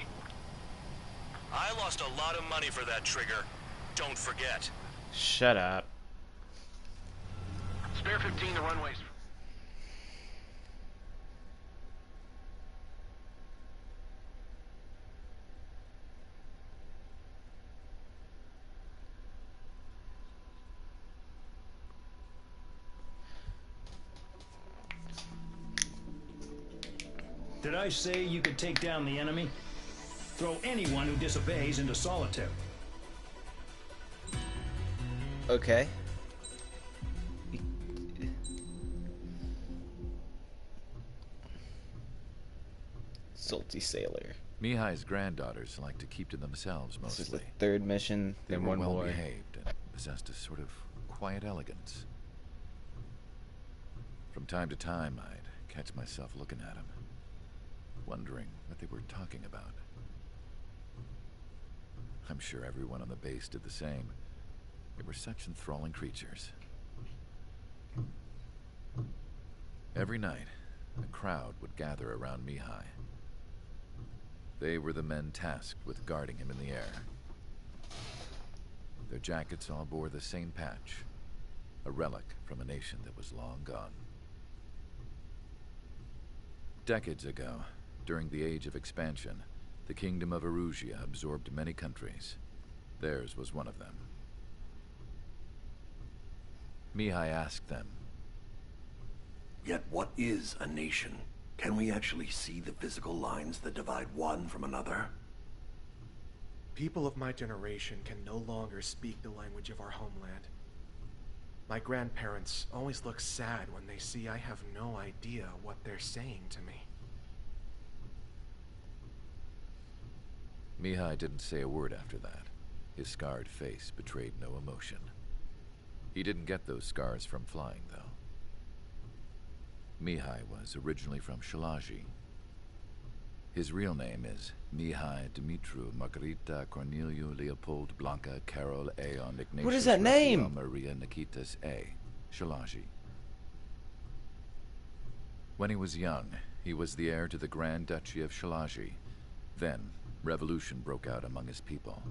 I lost a lot of money for that trigger. Don't forget. Shut up. Spare 15, the runway's... Did I say you could take down the enemy? Throw anyone who disobeys into solitary. Okay. Salty sailor. Mihai's granddaughters like to keep to themselves This is mostly. the third mission. They Then were one well more. behaved and possessed a sort of quiet elegance. From time to time, I'd catch myself looking at them, wondering what they were talking about. I'm sure everyone on the base did the same. They were such enthralling creatures. Every night, a crowd would gather around Mihai. They were the men tasked with guarding him in the air. Their jackets all bore the same patch, a relic from a nation that was long gone. Decades ago, during the Age of Expansion, the Kingdom of Erusia absorbed many countries. Theirs was one of them. Mihai asked them, "Yet what is a nation? Can we actually see the physical lines that divide one from another?" People of my generation can no longer speak the language of our homeland. My grandparents always look sad when they see I have no idea what they're saying to me. Mihai didn't say a word after that. His scarred face betrayed no emotion. He didn't get those scars from flying, though. Mihai was originally from Shalaji. His real name is Mihai Dumitru Margarita Corneliu Leopold Blanca Carol Aeon Ignatius What is that name? Raphael Maria Nikitas A. Shalaji. When he was young, he was the heir to the Grand Duchy of Shalaji. Then, revolution broke out among his people.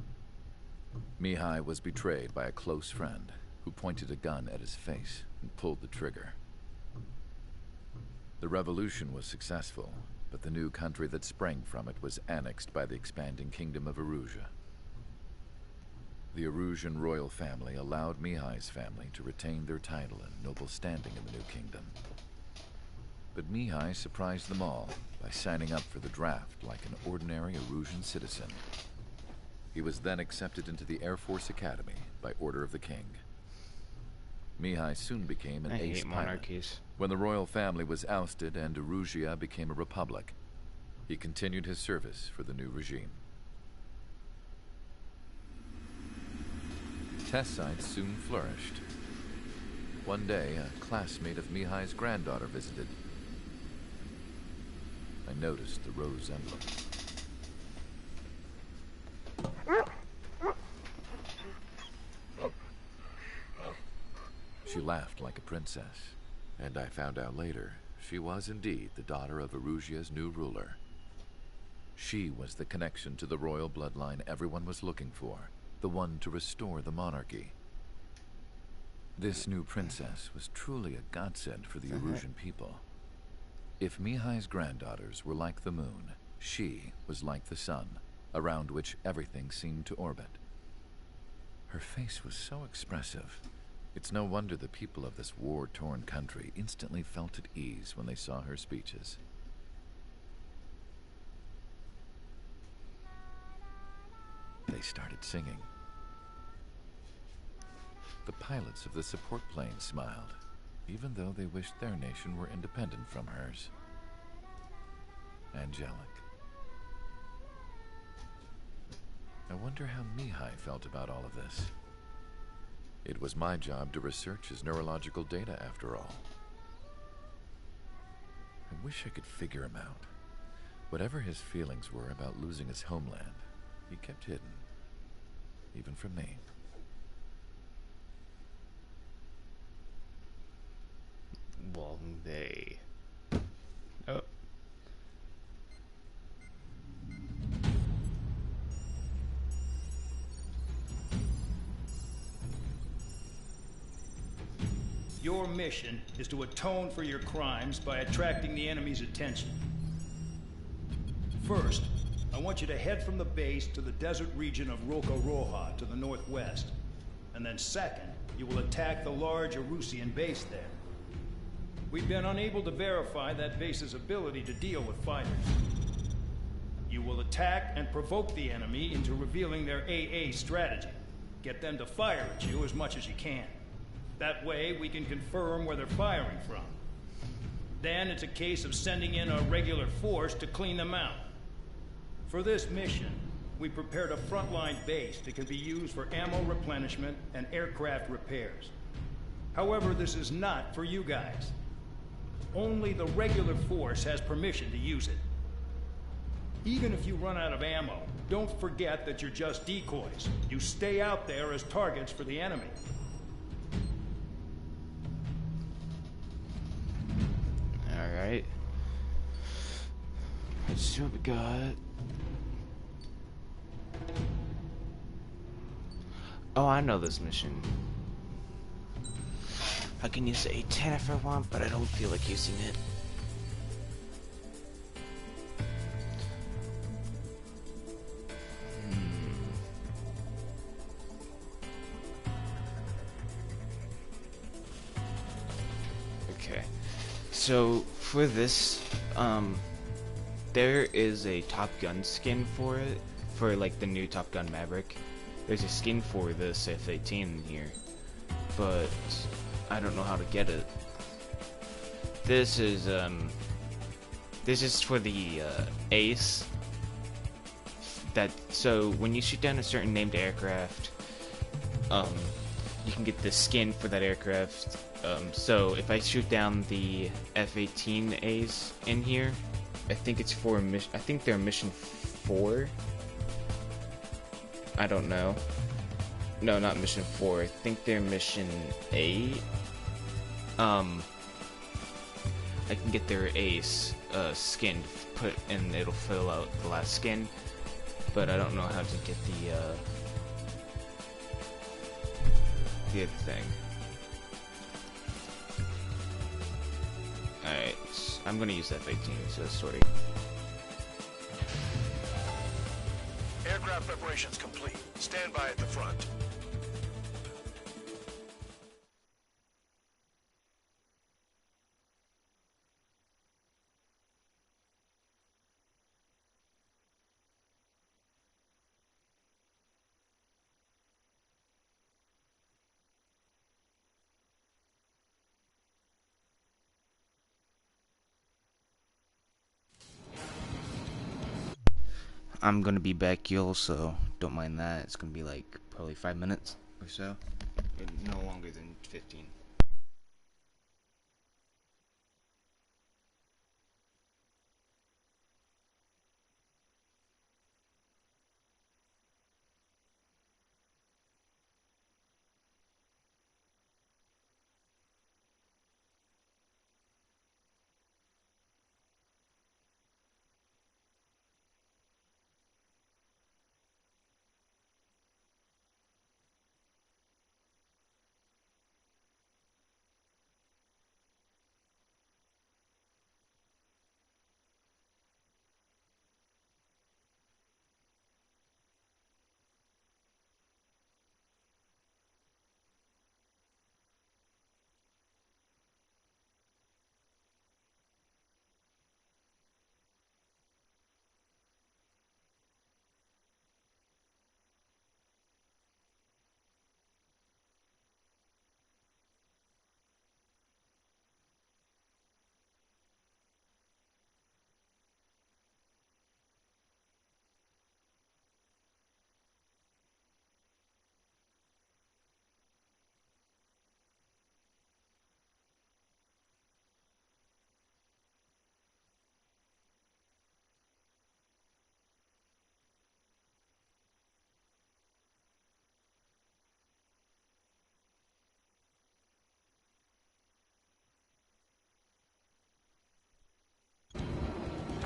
Mihai was betrayed by a close friend who pointed a gun at his face and pulled the trigger. The revolution was successful, but the new country that sprang from it was annexed by the expanding Kingdom of Erusia. The Erusian royal family allowed Mihai's family to retain their title and noble standing in the new kingdom. But Mihai surprised them all by signing up for the draft like an ordinary Erusian citizen. He was then accepted into the Air Force Academy by order of the king. Mihai soon became an ace pilot. When the royal family was ousted and Erusia became a republic, he continued his service for the new regime. Test sites soon flourished. One day, a classmate of Mihai's granddaughter visited. I noticed the rose emblem. She laughed like a princess, and I found out later she was indeed the daughter of Erusia's new ruler. She was the connection to the royal bloodline everyone was looking for, the one to restore the monarchy. This new princess was truly a godsend for the Erusian people. If Mihai's granddaughters were like the moon, she was like the sun, around which everything seemed to orbit. Her face was so expressive. It's no wonder the people of this war-torn country instantly felt at ease when they saw her speeches. they started singing. The pilots of the support plane smiled, even though they wished their nation were independent from hers. Angelic. I wonder how Mihai felt about all of this. It was my job to research his neurological data, after all. I wish I could figure him out. Whatever his feelings were about losing his homeland, he kept hidden, even from me. Long day. Oh. Your mission is to atone for your crimes by attracting the enemy's attention. First, I want you to head from the base to the desert region of Roca-Roja to the northwest. And then second, you will attack the large Erusian base there. We've been unable to verify that base's ability to deal with fighters. You will attack and provoke the enemy into revealing their AA strategy. Get them to fire at you as much as you can. That way, we can confirm where they're firing from. Then it's a case of sending in a regular force to clean them out. For this mission, we prepared a frontline base that can be used for ammo replenishment and aircraft repairs. However, this is not for you guys. Only the regular force has permission to use it. Even if you run out of ammo, don't forget that you're just decoys. You stay out there as targets for the enemy. Alright. Let's see what we got. Oh, I know this mission. I can use the A10 if I want, but I don't feel like using it. Okay. So, for this, there is a Top Gun skin for it, for like the new Top Gun Maverick. There's a skin for this F-18 in here, but I don't know how to get it. This is for the Ace. So when you shoot down a certain named aircraft, you can get the skin for that aircraft. So if I shoot down the F-18 Ace in here, I think it's for mission. I think they're mission 4. I don't know. No, not mission 4. I think they're mission 8. I can get their Ace skin put, and it'll fill out the last skin. But I don't know how to get the other thing. Alright, I'm gonna use F-18, so sorry. Aircraft preparations complete. Stand by at the front. I'm gonna be back, y'all, so don't mind that. It's gonna be like probably 5 minutes or so. No longer than 15.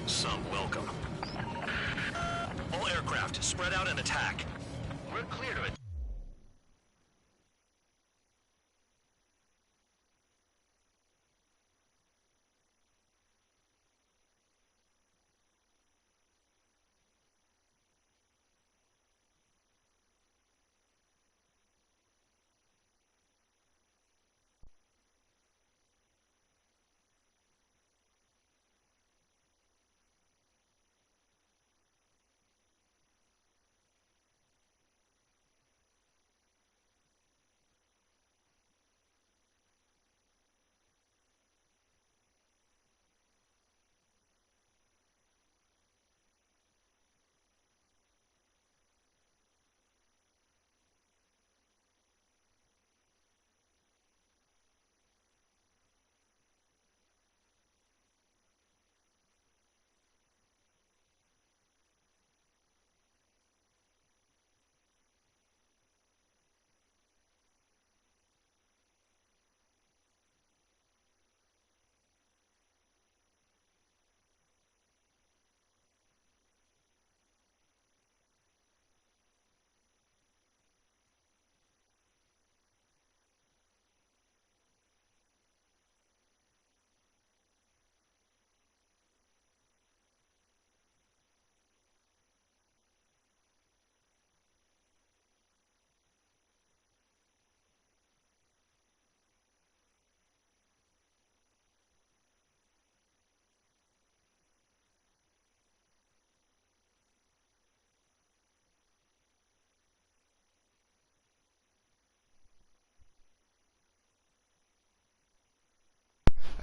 Some welcome. All aircraft, spread out and attack. We're clear to it.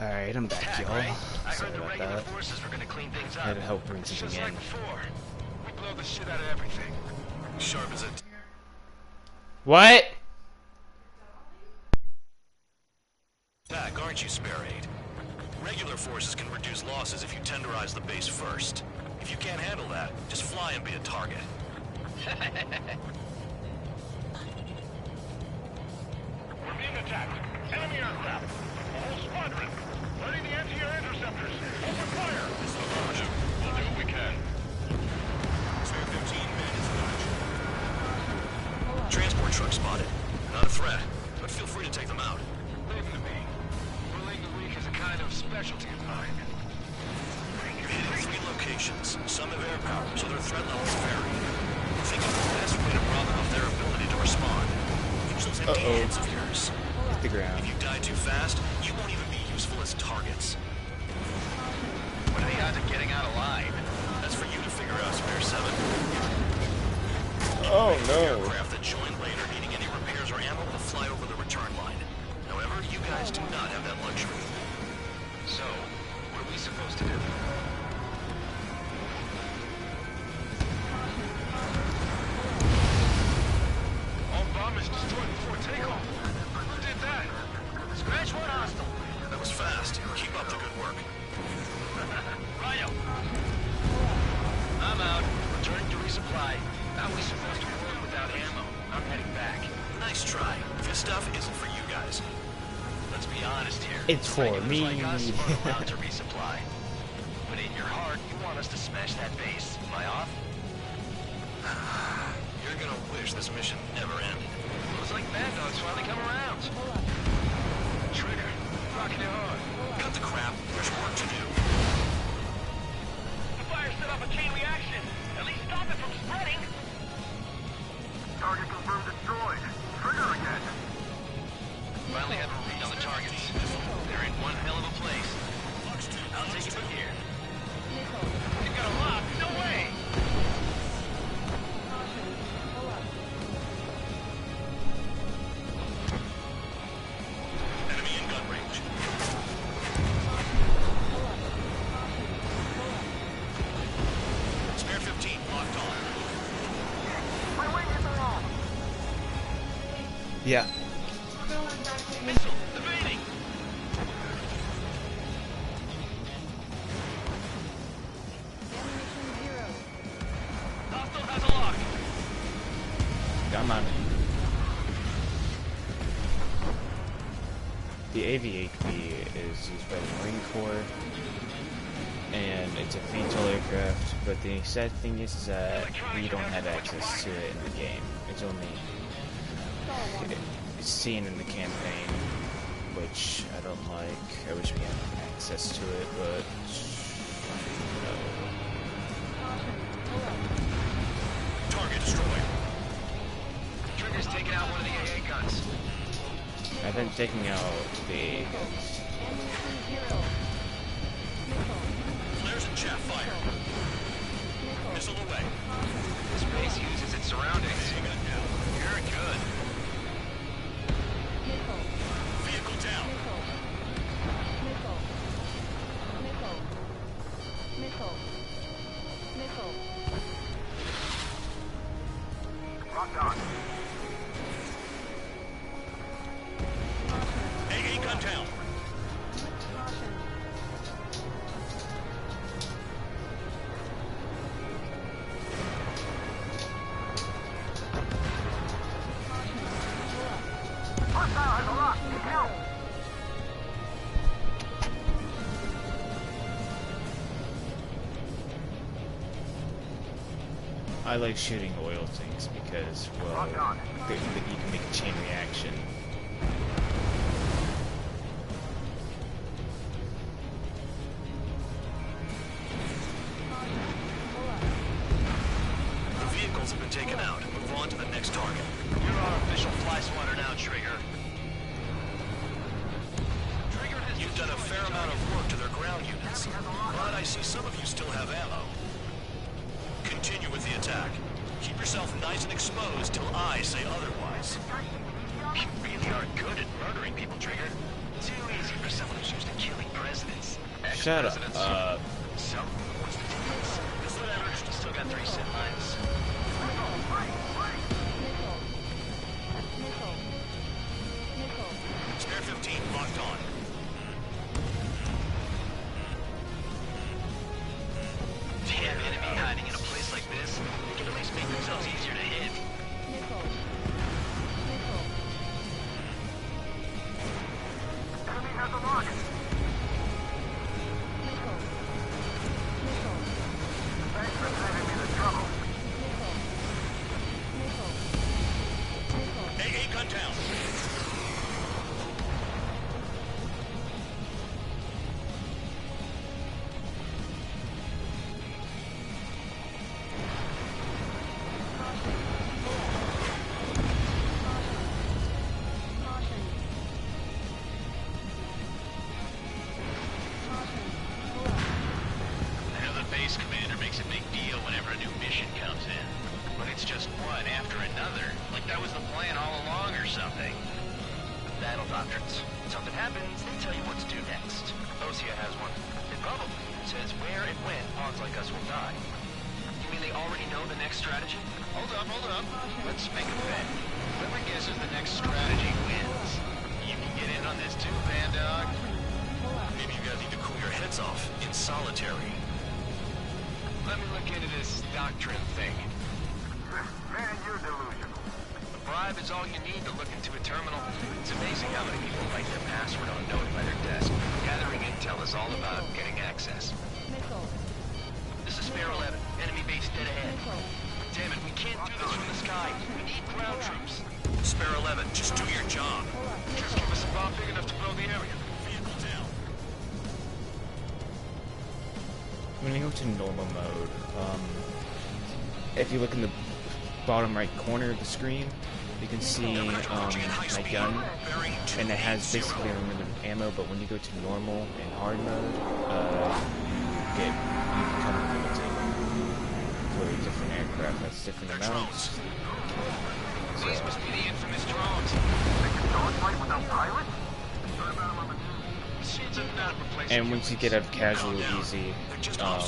Alright, I'm back, y'all. Right? I Sorry heard the about regular that. forces were gonna clean things up. I had to help bring something Just in. like before. We blow the shit out of everything. Sharp as it. What? Tac, aren't you, Spare Aid? Regular forces can reduce losses if you tenderize the base first. If you can't handle that, just fly and be a target. We're being attacked. Enemy aircraft. A whole squadron. Ready the anti-air interceptors. Open fire. Roger. We'll do what we can. Spare 15 minutes of transport truck spotted. Not a threat, but feel free to take them out. Leave them to me. Bullying the weak is a kind of specialty of mine. You're hitting 3 locations. Some have air power, so their threat levels vary. Think of the best way to rob them of their ability to respond. Use those empty hands of yours. Hit the ground. If you die too fast, you won't even be useful as targets. What are the odds of getting out alive? That's for you to figure out, Spare 7. Oh no. Aircraft that join later needing any repairs or ammo will fly over the return line. However, you guys do not have that luxury. So, what are we supposed to do? All bombers destroyed before takeoff. Who did that? Scratch one hostile. That was fast. Keep up the good work. Rhino. I'm out. Returning to resupply. How are we supposed to work without ammo? I'm heading back. Nice try. This stuff isn't for you guys. Let's be honest here. It's for Regulars me. like us aren't allowed to resupply. But in your heart, you want us to smash that base. Am I off? You're gonna wish this mission never ended. Looks like Mad Dog's finally come around. Trigger, rocking it hard. Cut the crap. There's work to do. The fire set off a chain reaction. At least stop it from spreading. Target confirmed destroyed. Trigger again. Finally have a read on the targets. They're in one hell of a place. I'll take it from here. You got a lock? No way! Enemy in gun range. Spare 15 locked on. My wing hit the wall. Yeah. Missile, evading! Hostile has a lock. Come on. The AV-8B is used by the Marine Corps. and it's a VTOL aircraft, but the sad thing is that we don't have access to it in the game. It's only it's seen in the campaign, which I don't like. I wish we had access to it, but no. Target destroyed. Trigger's taking out one of the AA guns. I've been taking out the AA guns. Flares and chaff fire. Missile away. This base uses its surroundings. You're good. Vehicle down. Locked on. AA gun down. Hostile has a lock. Need help. I like shooting oil things because, well, you can make a chain reaction. The vehicles have been taken out. Move on to the next target. You're our official fly swatter now, Trigger. You've done a fair amount of work to their ground units, but I see some of you still have ammo. Continue with the attack. Keep yourself nice and exposed till I say otherwise. You really are good at murdering people, Trigger. Too easy for someone who's used to killing presidents. Shut up. So, what's the difference? Still got 3 set lines. Spare 15 locked on. Damn enemy hiding in a place like this. They can at least make themselves easier to hit. Enemy has a lock. Thanks for saving me the trouble. AA gun down. I know the base commander makes a big deal whenever a new mission comes in. But it's just one after another. Like that was the plan all along or something. Battle doctrines. Something happens, they tell you what to do next. Osia has one. It probably says where and when pawns like us will die. You mean they already know the next strategy? Hold up. Let's make a bet. Whoever guesses the next strategy wins. You can get in on this too, Vandog. Maybe you guys need to cool your heads off in solitary. Let me look into this doctrine thing. Man, you're delusional. A bribe is all you need to look into a terminal. It's amazing how many people write their password on a note by their desk. Gathering intel is all about getting access. This is Spare 11. Enemy base dead ahead. Damn it, we can't do this from the sky. We need ground troops. Spare 11, just do your job. Just give us a bomb big enough to blow the area. Vehicle down. When you go to normal mode, if you look in the bottom right corner of the screen, you can see my gun, and it has basically unlimited ammo, but when you go to normal and hard mode, you become limited for different aircraft. That's different amounts. These must be the infamous drones. Dogfight without pilots? And once you get out of casual easy, you are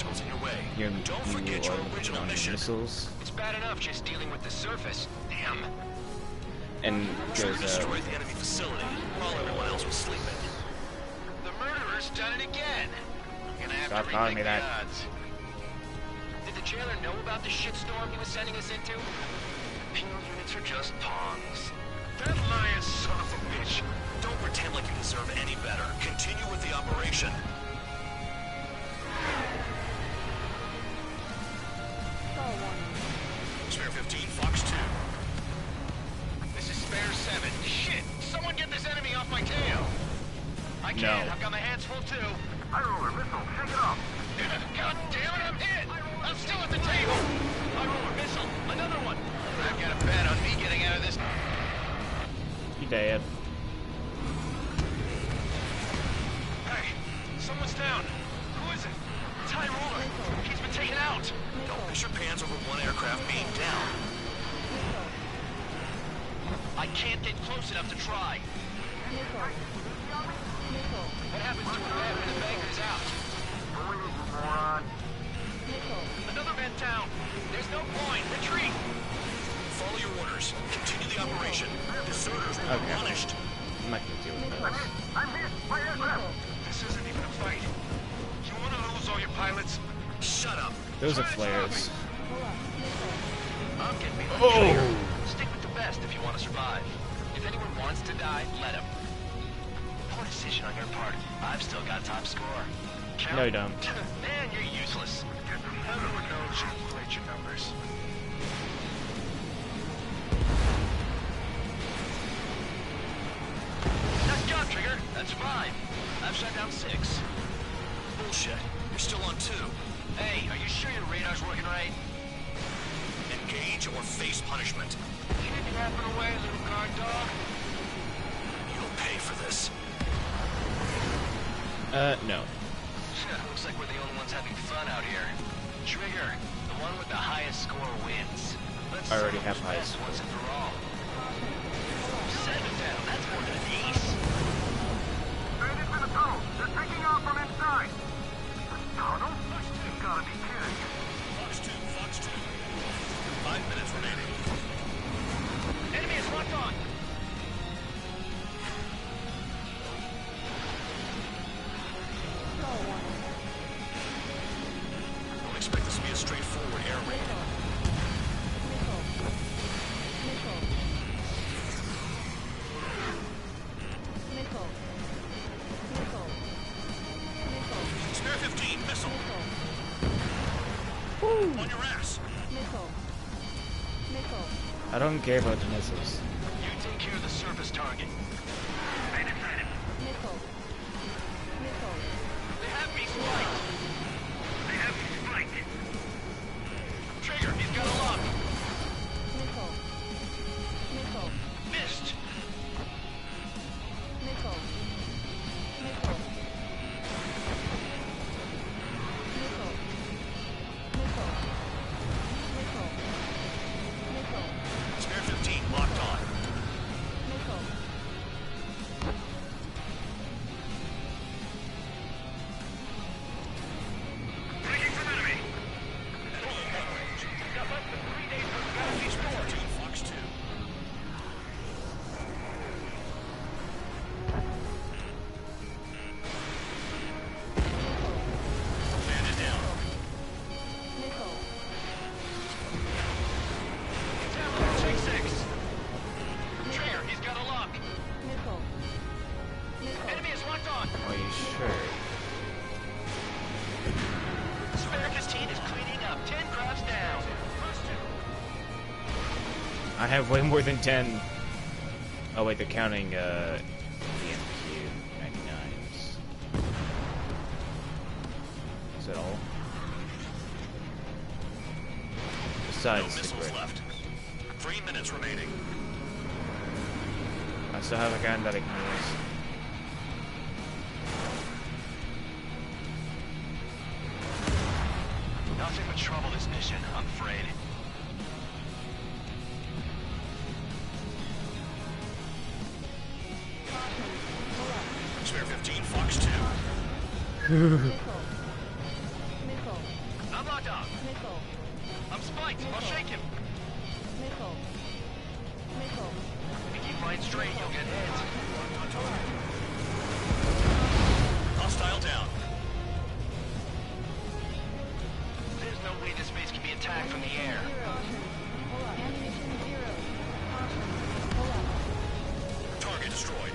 on missiles. It's bad enough just dealing with the surface. Damn. And Trigger destroyed the enemy facility while everyone else was sleeping. The murderer's done it again. I'm gonna have Stop to calling rethink me that. the odds. Did the jailer know about the shitstorm he was sending us into? Penal units are just pawns. That lying son of a bitch. Don't pretend like you deserve any better. Continue with the operation. no. I've got my hands full too. High roller, missile, shake it off. God damn it, I'm hit! I'm still at the table! High roller, missile, another one! I've got a bet on me getting out of this. You dead. Hey, someone's down. Who is it? It's High roller. He's been taken out. Don't piss your pants over one aircraft being down. I can't get close enough to try. What happens to a man when the banker's out? Moron. Another man down. There's no point. Retreat. Follow your orders. Continue the operation. Deserters will be punished. I'm not gonna deal with this. I'm hit by aircraft. This isn't even a fight. You want to lose all your pilots? Shut up. Those are flares. I'm getting me Oh! Stick with the best if you want to survive. If anyone wants to die, let him. Poor decision on your part. I've still got top score. Count? No, you don't. Man, you're useless. Everyone knows you played your numbers. Nice job, Trigger. That's 5. I've shut down 6. Bullshit. You're still on 2. Hey, are you sure your radar's working right? Engage or face punishment. Kidnapping away, little guard dog. You'll pay for this. No. Looks like we're the only ones having fun out here. Trigger, the one with the highest score wins. Let's I already see have who's highest best once and for all. 7 down, that's more than an ace. Straight into the tunnel. They're taking off from inside. The tunnel? You gotta be kidding. Fox 2, Fox 2. 5 minutes remaining. Enemy is locked on. Don't expect this to be a straightforward air raid. Spare 15, missile. On your ass. I don't care about the missiles. You take care of the surface target. Right inside him. They have me spiked. They have me spiked. Trigger, he's got a lock. Missed. Spare 15, locked on. Breaking from enemy. Got less than 3 days for the bounty score. 2, Fox 2. Man it down. Down, take 6. Trigger, he's got a lock. Enemy is locked on. Are you sure? Spare 15 is cleaning up. 10 crafts down. I have way more than 10. Oh wait, they're counting the MQ 99s. Is that all? No Besides the missiles grid. left. 3 minutes remaining. I still have a gun that I can use. Nothing but trouble this mission, I'm afraid. Spare 15, Fox 2. I'm locked on. I'm spiked. I'll shake him. If you fight straight, you'll get hit. Hostile down. There's no way this base can be attacked from the air. Target destroyed.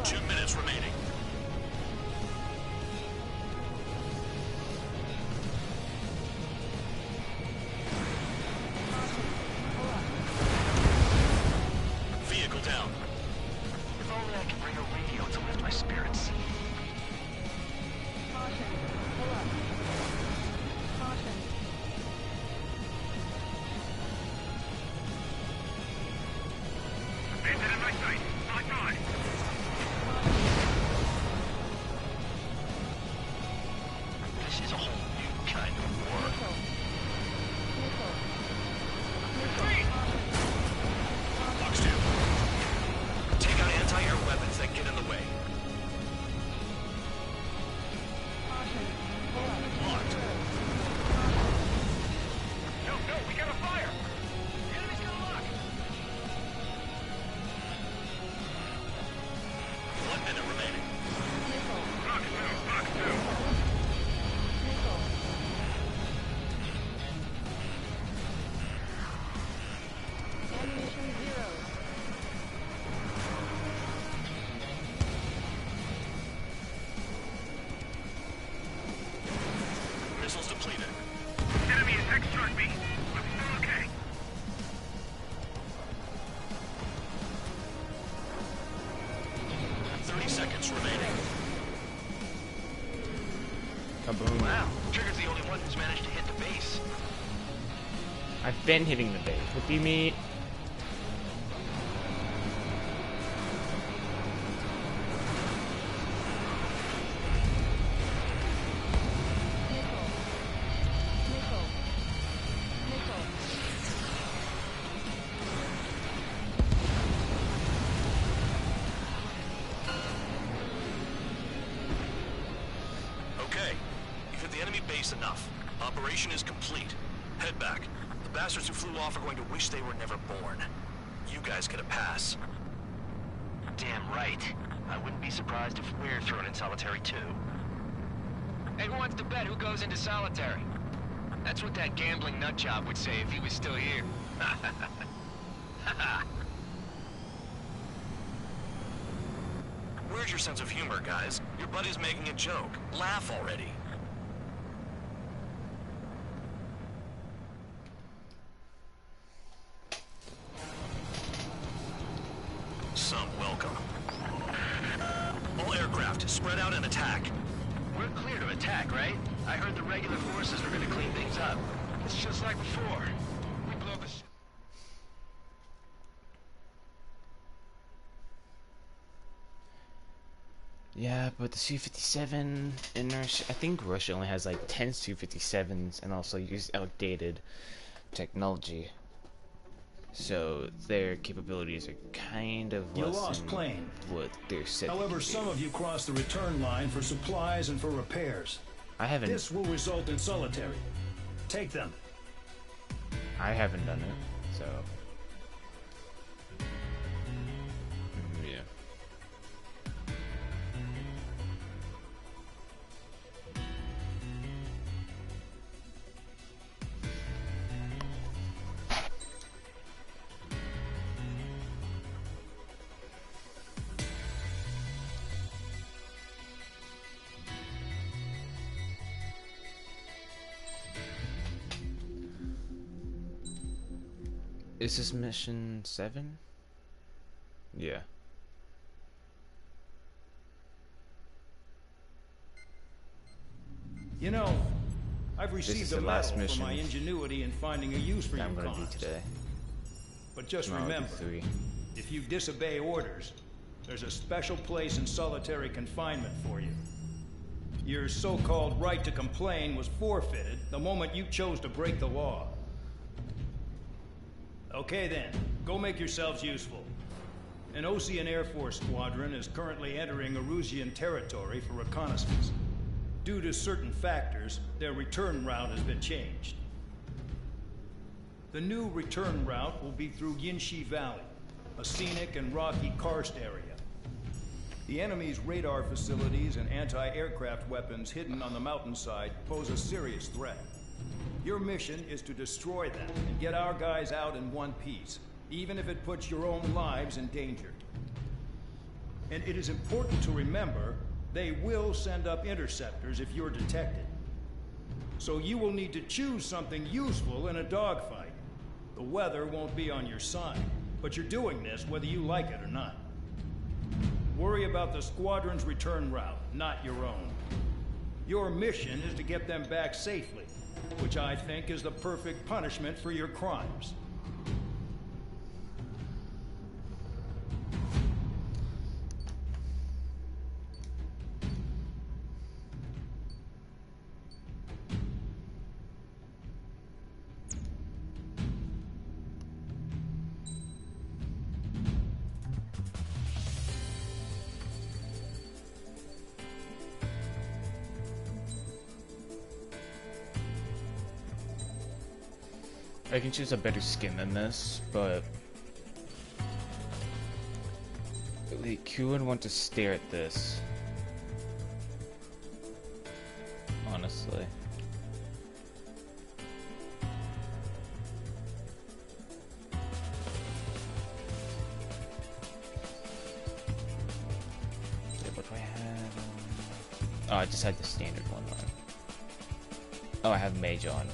Two minutes remaining. sight. On guard. This is a whole new kind of war. Box 2. Take out anti-air weapons that get in the way. Locked. No, we got a fire. The enemy's gonna lock. 1 minute remaining. Box 2. Missiles depleted. Enemy attack struck me. But still okay. Seconds remaining. Kaboom. Wow, Trigger's the only one who's managed to hit the base. I've been hitting the base. What do you mean? Okay, you've hit the enemy base enough. Operation is complete. Head back. The bastards who flew off are going to wish they were never born. You guys get a pass. Damn right. I wouldn't be surprised if we're thrown in solitary too. Hey, who wants to bet who goes into solitary? That's what that gambling nutjob would say if he was still here. Where's your sense of humor, guys? Your buddy's making a joke. Laugh already. Some welcome. All aircraft, spread out and attack. We're clear to attack, right? I heard the regular forces were gonna clean things up. It's just like before. We blow the shit. Yeah, but the Su-57 in Russia, I think Russia only has like 10 Su-57s and also use outdated technology. So their capabilities are kind of You less lost than plane. what they're said. However, some of you crossed the return line for supplies and for repairs. I haven't. This will result in solitary. Take them. I haven't done it, so. Yeah. Is this mission 7? Yeah. You know, I've This received is a the last medal for mission my ingenuity in finding a use for that I'm your gonna do cons. today. But just Tomorrow I'll do remember, 3. if you disobey orders, there's a special place in solitary confinement for you. Your so-called right to complain was forfeited the moment you chose to break the law. Okay then, go make yourselves useful. An Ocean Air Force squadron is currently entering Erusian territory for reconnaissance. Due to certain factors, their return route has been changed. The new return route will be through Yinshi Valley, a scenic and rocky karst area. The enemy's radar facilities and anti-aircraft weapons hidden on the mountainside pose a serious threat. Your mission is to destroy them and get our guys out in one piece, even if it puts your own lives in danger. And it is important to remember, they will send up interceptors if you're detected. So you will need to choose something useful in a dogfight. The weather won't be on your side, but you're doing this whether you like it or not. Worry about the squadron's return route, not your own. Your mission is to get them back safely, which I think is the perfect punishment for your crimes. I can choose a better skin than this, but like, who would want to stare at this? Honestly. Yeah, what do I have? Oh, I just had the standard one on. Oh, I have Mage on.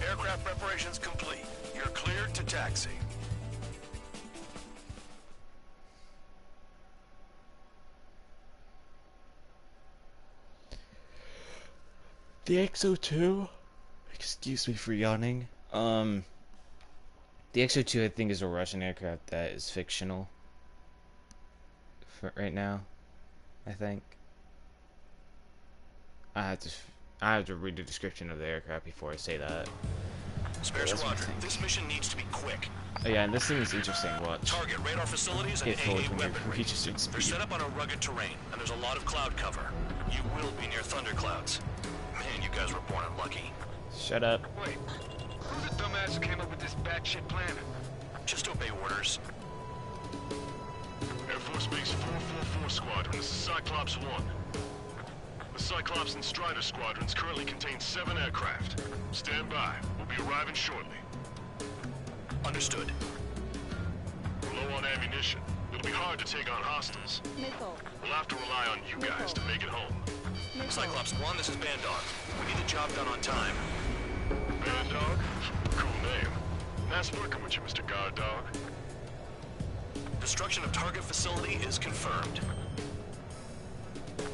Aircraft preparations complete. You're cleared to taxi. The XO2, excuse me for yawning. The XO2 I think is a Russian aircraft that is fictional for right now. I think I have to read the description of the aircraft before I say that. Spare Squadron, this mission needs to be quick. Oh yeah, and this thing is interesting. Watch. Target radar facilities and Hit forward AA when weapon you reach a range. certain They're speed. set up on a rugged terrain, and there's a lot of cloud cover. You will be near thunderclouds. Man, you guys were born unlucky. Shut up. Wait, who the dumbass who came up with this batshit plan? Just obey orders. Air Force Base 444 Squadron, this is Cyclops 1. The Cyclops and Strider squadrons currently contain 7 aircraft. Stand by. We'll be arriving shortly. Understood. We're low on ammunition. It'll be hard to take on hostiles. Missile. We'll have to rely on you guys to make it home. Cyclops 1, this is Bandog. We need the job done on time. Bandog? Cool name. Nice working with you, Mr. Guard Dog. Destruction of target facility is confirmed.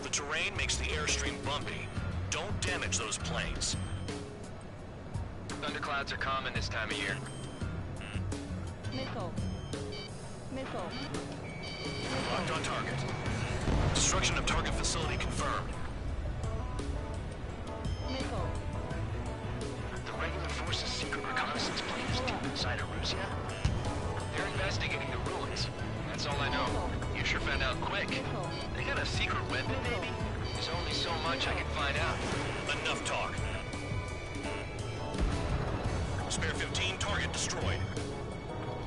The terrain makes the airstream bumpy. Don't damage those planes. Thunderclouds are common this time of year. Missile. Missile. Locked on target. Destruction of target facility confirmed. Missile. The regular force's secret reconnaissance plane is deep inside Arussia? They're investigating the ruins. That's all I know. You sure found out quick. They got a secret weapon, maybe? There's only so much I can find out. Enough talk. Spare 15, target destroyed.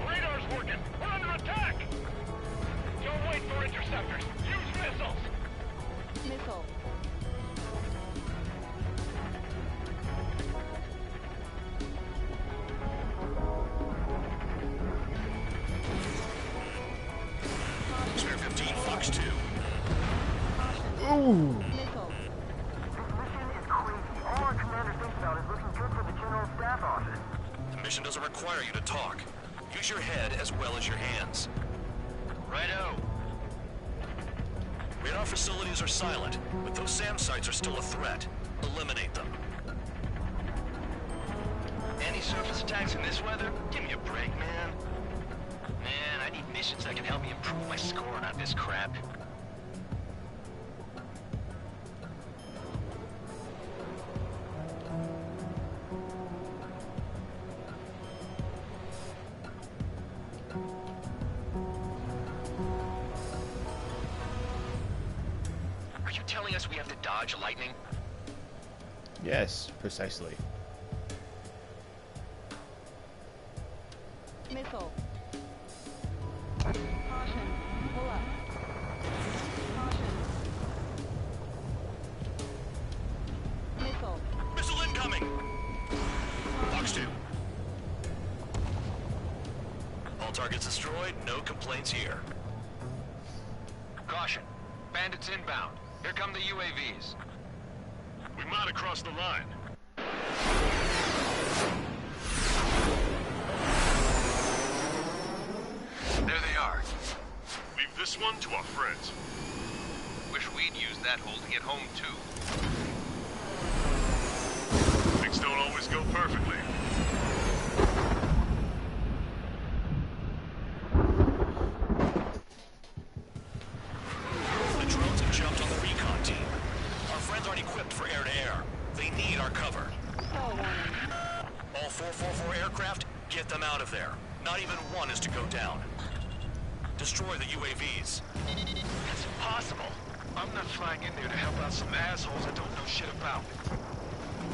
Radar's working. We're under attack. Don't wait for interceptors. Use missiles. Missile. Spare 15, Fox 2. Ooh. Missile. This mission is crazy. All our commander thinks about is looking good for the General Staff Office. The mission doesn't require you to talk. Use your head as well as your hands. Righto. Radar facilities are silent, but those SAM sites are still a threat. Eliminate them. Any surface attacks in this weather? Give me a break, man. Man, I need missions that can help me improve my score, not this crap. Are you telling us we have to dodge lightning? Yes, precisely. Missile. Caution. Pull up. Caution. Missile. Missile incoming! Fox 2. All targets destroyed, no complaints here. Caution. Bandits inbound. Here come the UAVs. We might have crossed the line. There they are. Leave this one to our friends. Wish we'd used that hole to get home, too. Things don't always go perfectly. The drones have jumped on the recon team. Our friends aren't equipped for air-to-air. They need our cover. All 444 aircraft, get them out of there. Not even one is to go down. Destroy the UAVs. That's impossible. I'm not flying in there to help out some assholes I don't know shit about.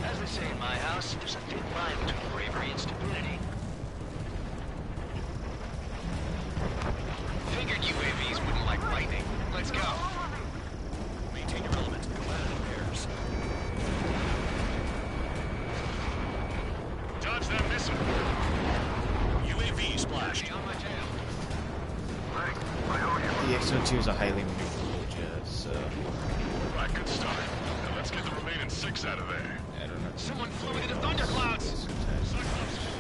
As they say in my house, there's a thin line between bravery and stupidity. Figured UAVs wouldn't like lightning. Let's go. Maintain your element. Go at it in pairs. Dodge that missile. UAV splashed. On my tail. The XO2 is a highly maneuverable jet, so Right, good start. Now let's get the remaining 6 out of there. I don't know. Someone flew into the thunderclouds.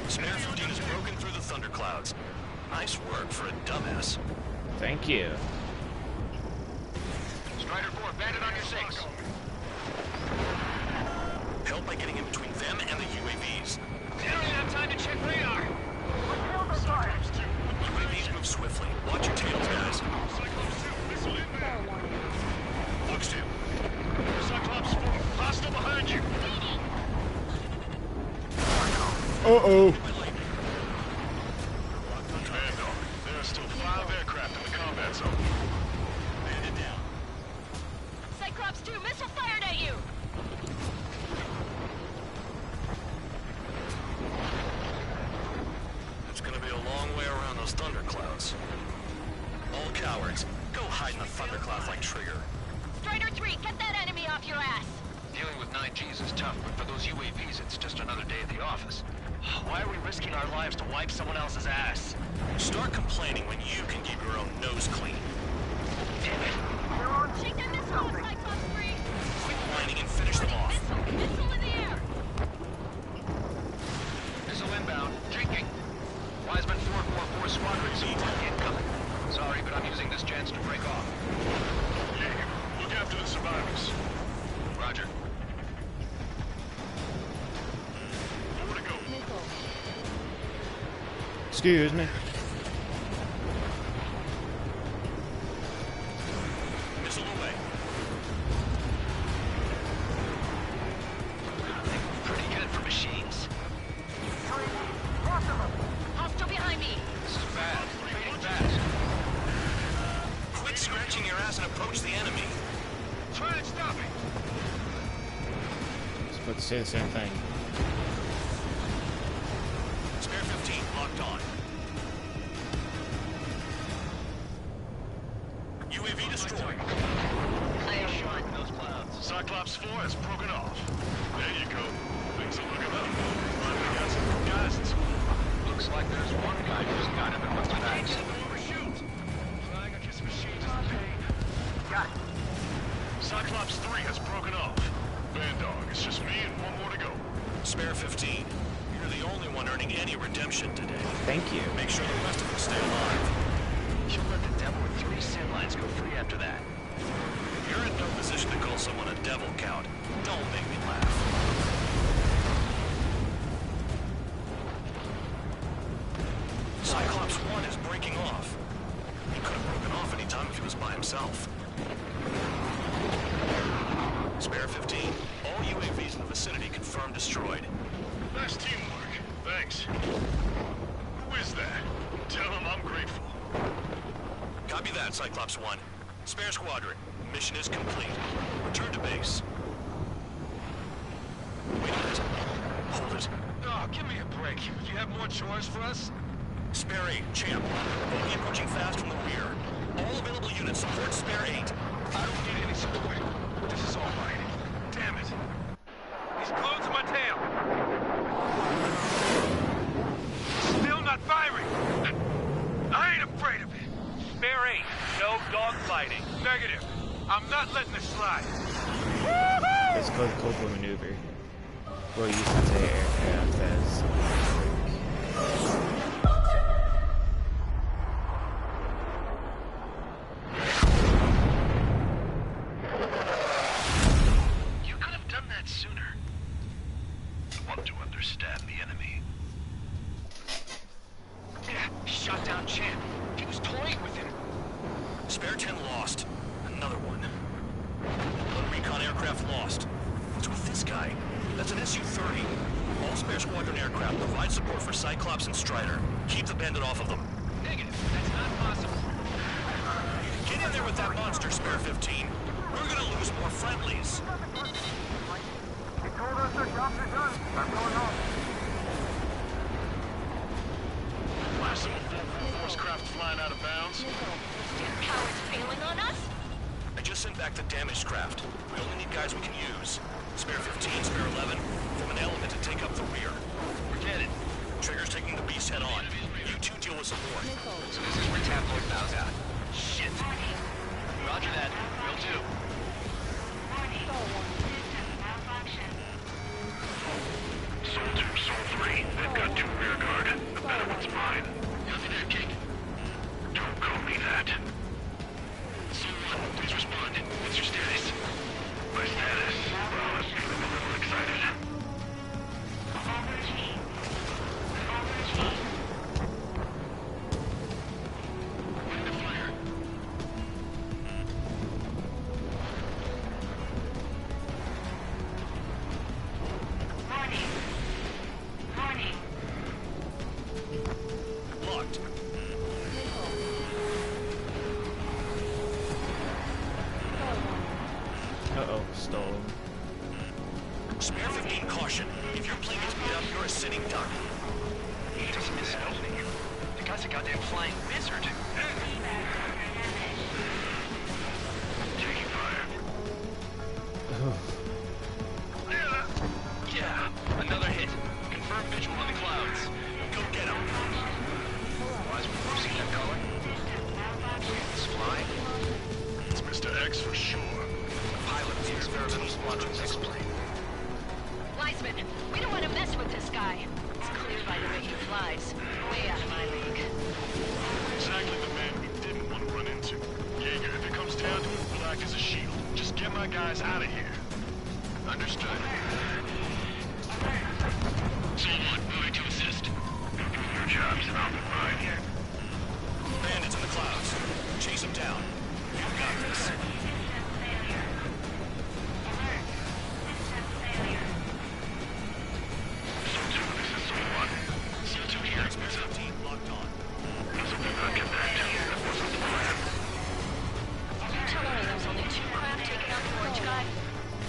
Spare 15 has broken through the thunderclouds. Nice work for a dumbass. Thank you. Strider 4, bandit on your 6. Help by getting in between them and the UAVs. They don't even have time to check radar. UAVs move swiftly. Watch your tails, guys. Cyclops 2, missile inbound. Looks to. Cyclops 4, hostile behind you. Uh-oh. Command dog, there are still 5 aircraft in the combat zone. Bandit down. Cyclops 2, missile fired at you! It's gonna be a long way around those thunderclouds. All cowards, go hide in the thunderclouds like Trigger. Strider 3, get that enemy off your ass! Dealing with 9Gs is tough, but for those UAVs, it's just another day at the office. Why are we risking our lives to wipe someone else's ass? Start complaining when you can keep your own nose clean. Damn it. Take that missile, Cyclops 3! Quit whining and finish them off. Missile in the air! Missile inbound. Jinking. Wiseman 444 squadron support incoming. Sorry, but I'm using this chance to break off. Jaeger, look after the survivors. Roger. More to go. Excuse me. Missile away. I think we're pretty good for machines. Hostile behind me! This is bad. Fading fast. Quit scratching your ass and approach the enemy. Try and stop it. It's supposed to say the same thing. Spare 15 locked on. UAV destroyed. Clear shot in those clouds. Cyclops 4 has broken off. There you go. Things are looking up. Finally got some good guys in school. Looks like there's one guy who's got him in the back. Overshoot. Flying against machines is a pain. Got it. Cyclops 3 has broken off. Band dog, it's just me and 1 more to go. Spare 15. You're the only one earning any redemption today. Thank you. Make sure the rest of them stay alive. You'll let the devil with 3 sin lines go free after that. You're in no position to call someone a devil, Count. Don't make me laugh. Cyclops 1 is breaking off. He could have broken off any time if he was by himself. Spare 15. All UAVs in the vicinity confirmed destroyed. Nice teamwork. Thanks. Who is that? Tell him I'm grateful. Copy that, Cyclops 1. Spare squadron. Mission is complete. Return to base. Wait a minute. Hold it. Oh, give me a break. You have more chores for us? Spare 8, Champ. Bogey approaching fast from the rear. All available units support Spare 8. I don't need any support. This is all mine. Damn it. He's glued to my tail. Still not firing. I ain't afraid of it. Spare 8. No dogfighting. Negative. I'm not letting this slide. It's called Cobra Maneuver. Well, you can say aircraft as... You could have done that sooner. Want to understand the enemy. Yeah, shot down Champ. He was toying with him. Spare 10 lost. Another one. One recon aircraft lost. What's with this guy? That's an Su-30. All spare squadron aircraft provide support for Cyclops and Strider. Keep the bandit off of them. Negative. That's not possible. Get in there with that monster, Spare 15. We're gonna lose more friendlies. told us their jobs are done. I'm going home. Last of the force craft flying out of bounds. Damn cowards failing on us? I just sent back the damaged craft. We only need guys we can use. Spare 15, spare 11. Form an element to take up the rear. We're getting. Trigger's taking the beast head on. You two deal with support. So this is where Tabloid bows out. Shit. Roger that. Will do. Soul 2, Soul 3. They've got 2 rear guard. The better one's mine. Copy that, King. Don't call me that. Soul 1, please respond. What's your status? My status? Well, I'm feeling a little excited. Find the fire. Locked. Uh-oh, stolen. Spare 15, caution. If your plane gets beat up, you're a sitting duck. He doesn't miss an opening. The guy's a goddamn flying wizard. Taking fire. Yeah, another hit. Confirm visual on the clouds. Go get him. Wise, we've seen that color. It's flying. It's Mr. X for sure. Pilot of the experimental squadron's X-plane. Wiseman, we don't want to mess with this guy. It's clear by the way he flies. Way out of my league. Exactly the man we didn't want to run into. Jaeger, if it comes down to it, black as a shield. Just get my guys out of here. Understood. Soul 1, moving to assist. Your job's not mine. Bandits in the clouds. Chase them down. You got this. Soul 2, this is Soul 1. Soul 2 here. Spare 15, locked on. Doesn't mean I get that. That wasn't the plan. You telling me there's only 2 craft taking out the orange guy?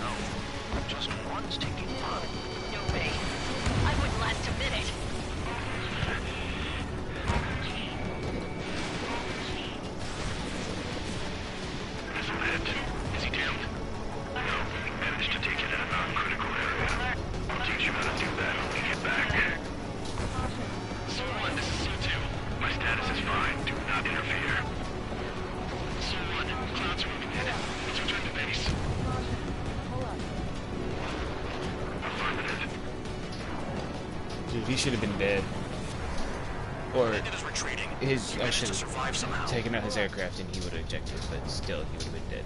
No, just one's taking fun. No way. I wouldn't last a minute. Isn't it? Is he down? No, he managed to take it in a non-critical area. I'll teach you how to do that when we get back. Soul 1, this is Soul 2. My status is fine. Do not interfere. Soul 1, clouds are moving in. Let's return to base. Affirmative. Dude, he should have been dead. Or Bandit is retreating. his He I managed should to survive have somehow. taken out his aircraft and he would have ejected, but still he would have been dead.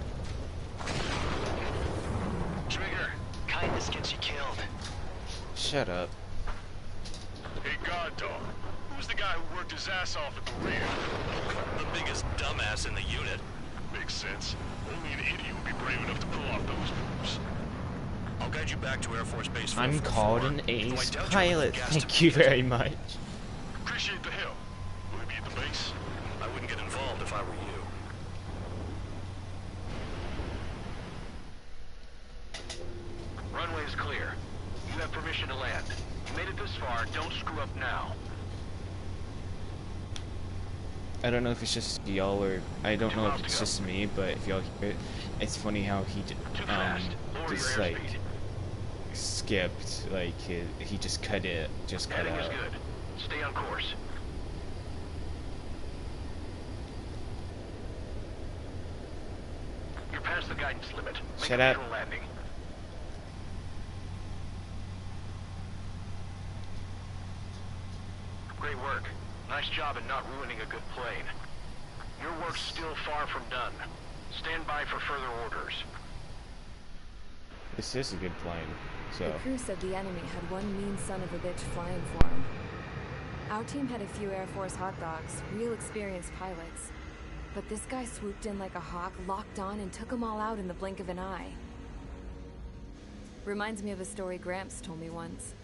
Trigger, kindness gets you killed. Shut up. Hey, God Dog. Who's the guy who worked his ass off at the rear? The biggest dumbass in the unit. Makes sense. Only an idiot would be brave enough to pull off those moves. I'll guide you back to Air Force Base 444. I'm called an Though I ace doubt you'll pilot. have gas Thank to you beat it. very much. Appreciate the help. Will he be at the base? I wouldn't get involved if I were you. Runway is clear. You have permission to land. You made it this far, don't screw up now. I don't know if it's just y'all or I don't know if it's just me, but if y'all hear it, it's funny how he just like skipped, like he just cut Heading is out. good. Stay on course. You're past the guidance limit. Make Shut a up. neutral landing. Great work. Nice job in not ruining a good plane. Your work's still far from done. Stand by for further orders. This is a good plane, so The crew said the enemy had one mean son of a bitch flying for him. Our team had a few Air Force hot dogs, real experienced pilots. But this guy swooped in like a hawk, locked on, and took them all out in the blink of an eye. Reminds me of a story Gramps told me once.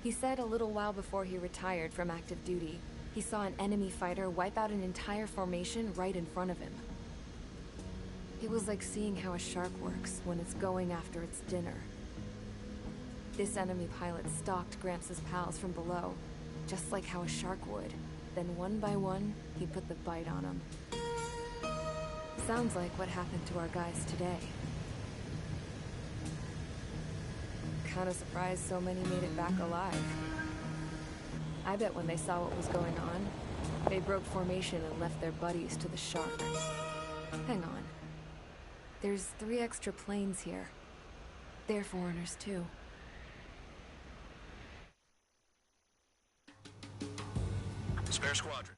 He said a little while before he retired from active duty, he saw an enemy fighter wipe out an entire formation right in front of him. It was like seeing how a shark works when it's going after its dinner. This enemy pilot stalked Gramps' pals from below, just like how a shark would. Then one by one, he put the bite on them. Sounds like what happened to our guys today. Kinda surprised so many made it back alive. I bet when they saw what was going on, they broke formation and left their buddies to the shark. Hang on. There's 3 extra planes here. They're foreigners too. Spare squadron.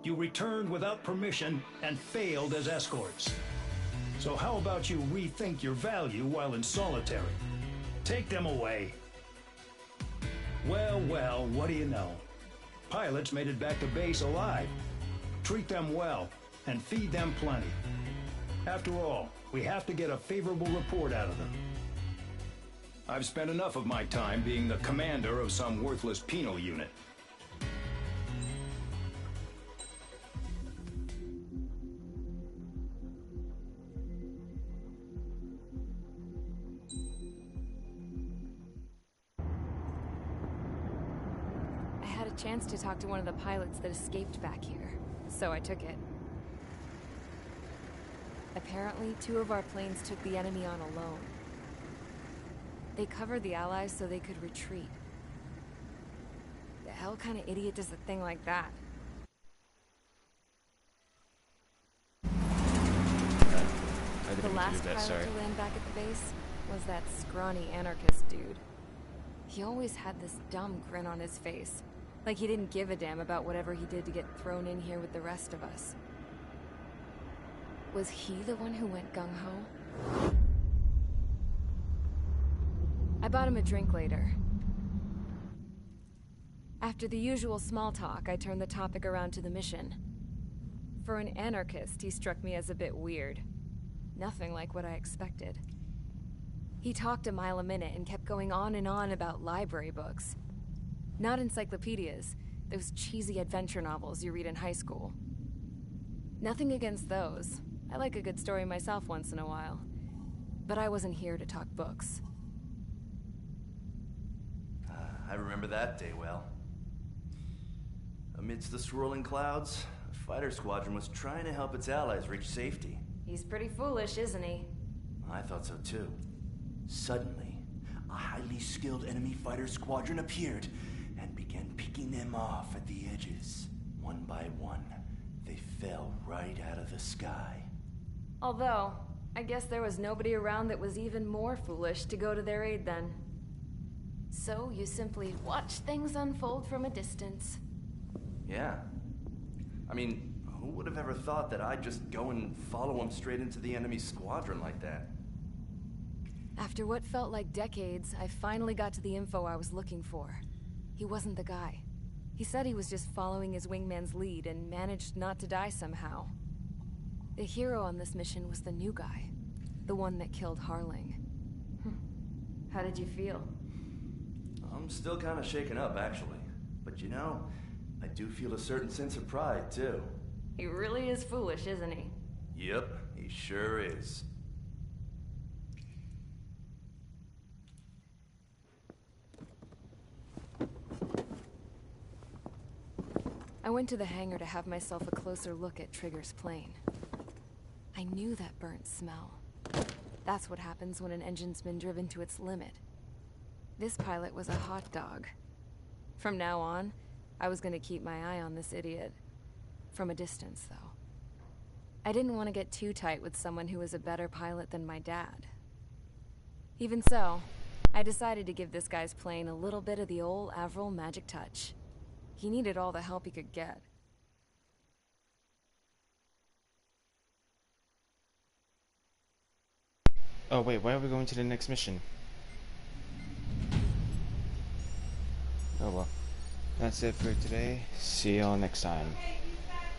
You returned without permission and failed as escorts. So how about you rethink your value while in solitary? Take them away. Well, well, what do you know? Pilots made it back to base alive. Treat them well and feed them plenty. After all, we have to get a favorable report out of them. I've spent enough of my time being the commander of some worthless penal unit. Chance to talk to one of the pilots that escaped back here, so I took it. Apparently, 2 of our planes took the enemy on alone. They covered the Allies so they could retreat. The hell kind of idiot does a thing like that? The last pilot to land back at the base was that scrawny anarchist dude. He always had this dumb grin on his face. Like he didn't give a damn about whatever he did to get thrown in here with the rest of us. Was he the one who went gung-ho? I bought him a drink later. After the usual small talk, I turned the topic around to the mission. For an anarchist, he struck me as a bit weird. Nothing like what I expected. He talked a mile a minute and kept going on and on about library books. Not encyclopedias, those cheesy adventure novels you read in high school. Nothing against those. I like a good story myself once in a while. But I wasn't here to talk books. I remember that day well. Amidst the swirling clouds, a fighter squadron was trying to help its allies reach safety. He's pretty foolish, isn't he? I thought so too. Suddenly, a highly skilled enemy fighter squadron appeared and began picking them off at the edges. One by one, they fell right out of the sky. Although, I guess there was nobody around that was even more foolish to go to their aid then. So you simply watch things unfold from a distance. Yeah. I mean, who would have ever thought that I'd just go and follow him straight into the enemy squadron like that? After what felt like decades, I finally got to the info I was looking for. He wasn't the guy. He said he was just following his wingman's lead and managed not to die somehow. The hero on this mission was the new guy. The one that killed Harling. How did you feel? I'm still kind of shaken up, actually. But you know, I do feel a certain sense of pride, too. He really is foolish, isn't he? Yep, he sure is. I went to the hangar to have myself a closer look at Trigger's plane. I knew that burnt smell. That's what happens when an engine's been driven to its limit. This pilot was a hot dog. From now on, I was gonna keep my eye on this idiot. From a distance, though. I didn't want to get too tight with someone who was a better pilot than my dad. Even so, I decided to give this guy's plane a little bit of the old Avril magic touch. He needed all the help he could get. Oh wait, why are we going to the next mission? Oh well. That's it for today. See y'all next time.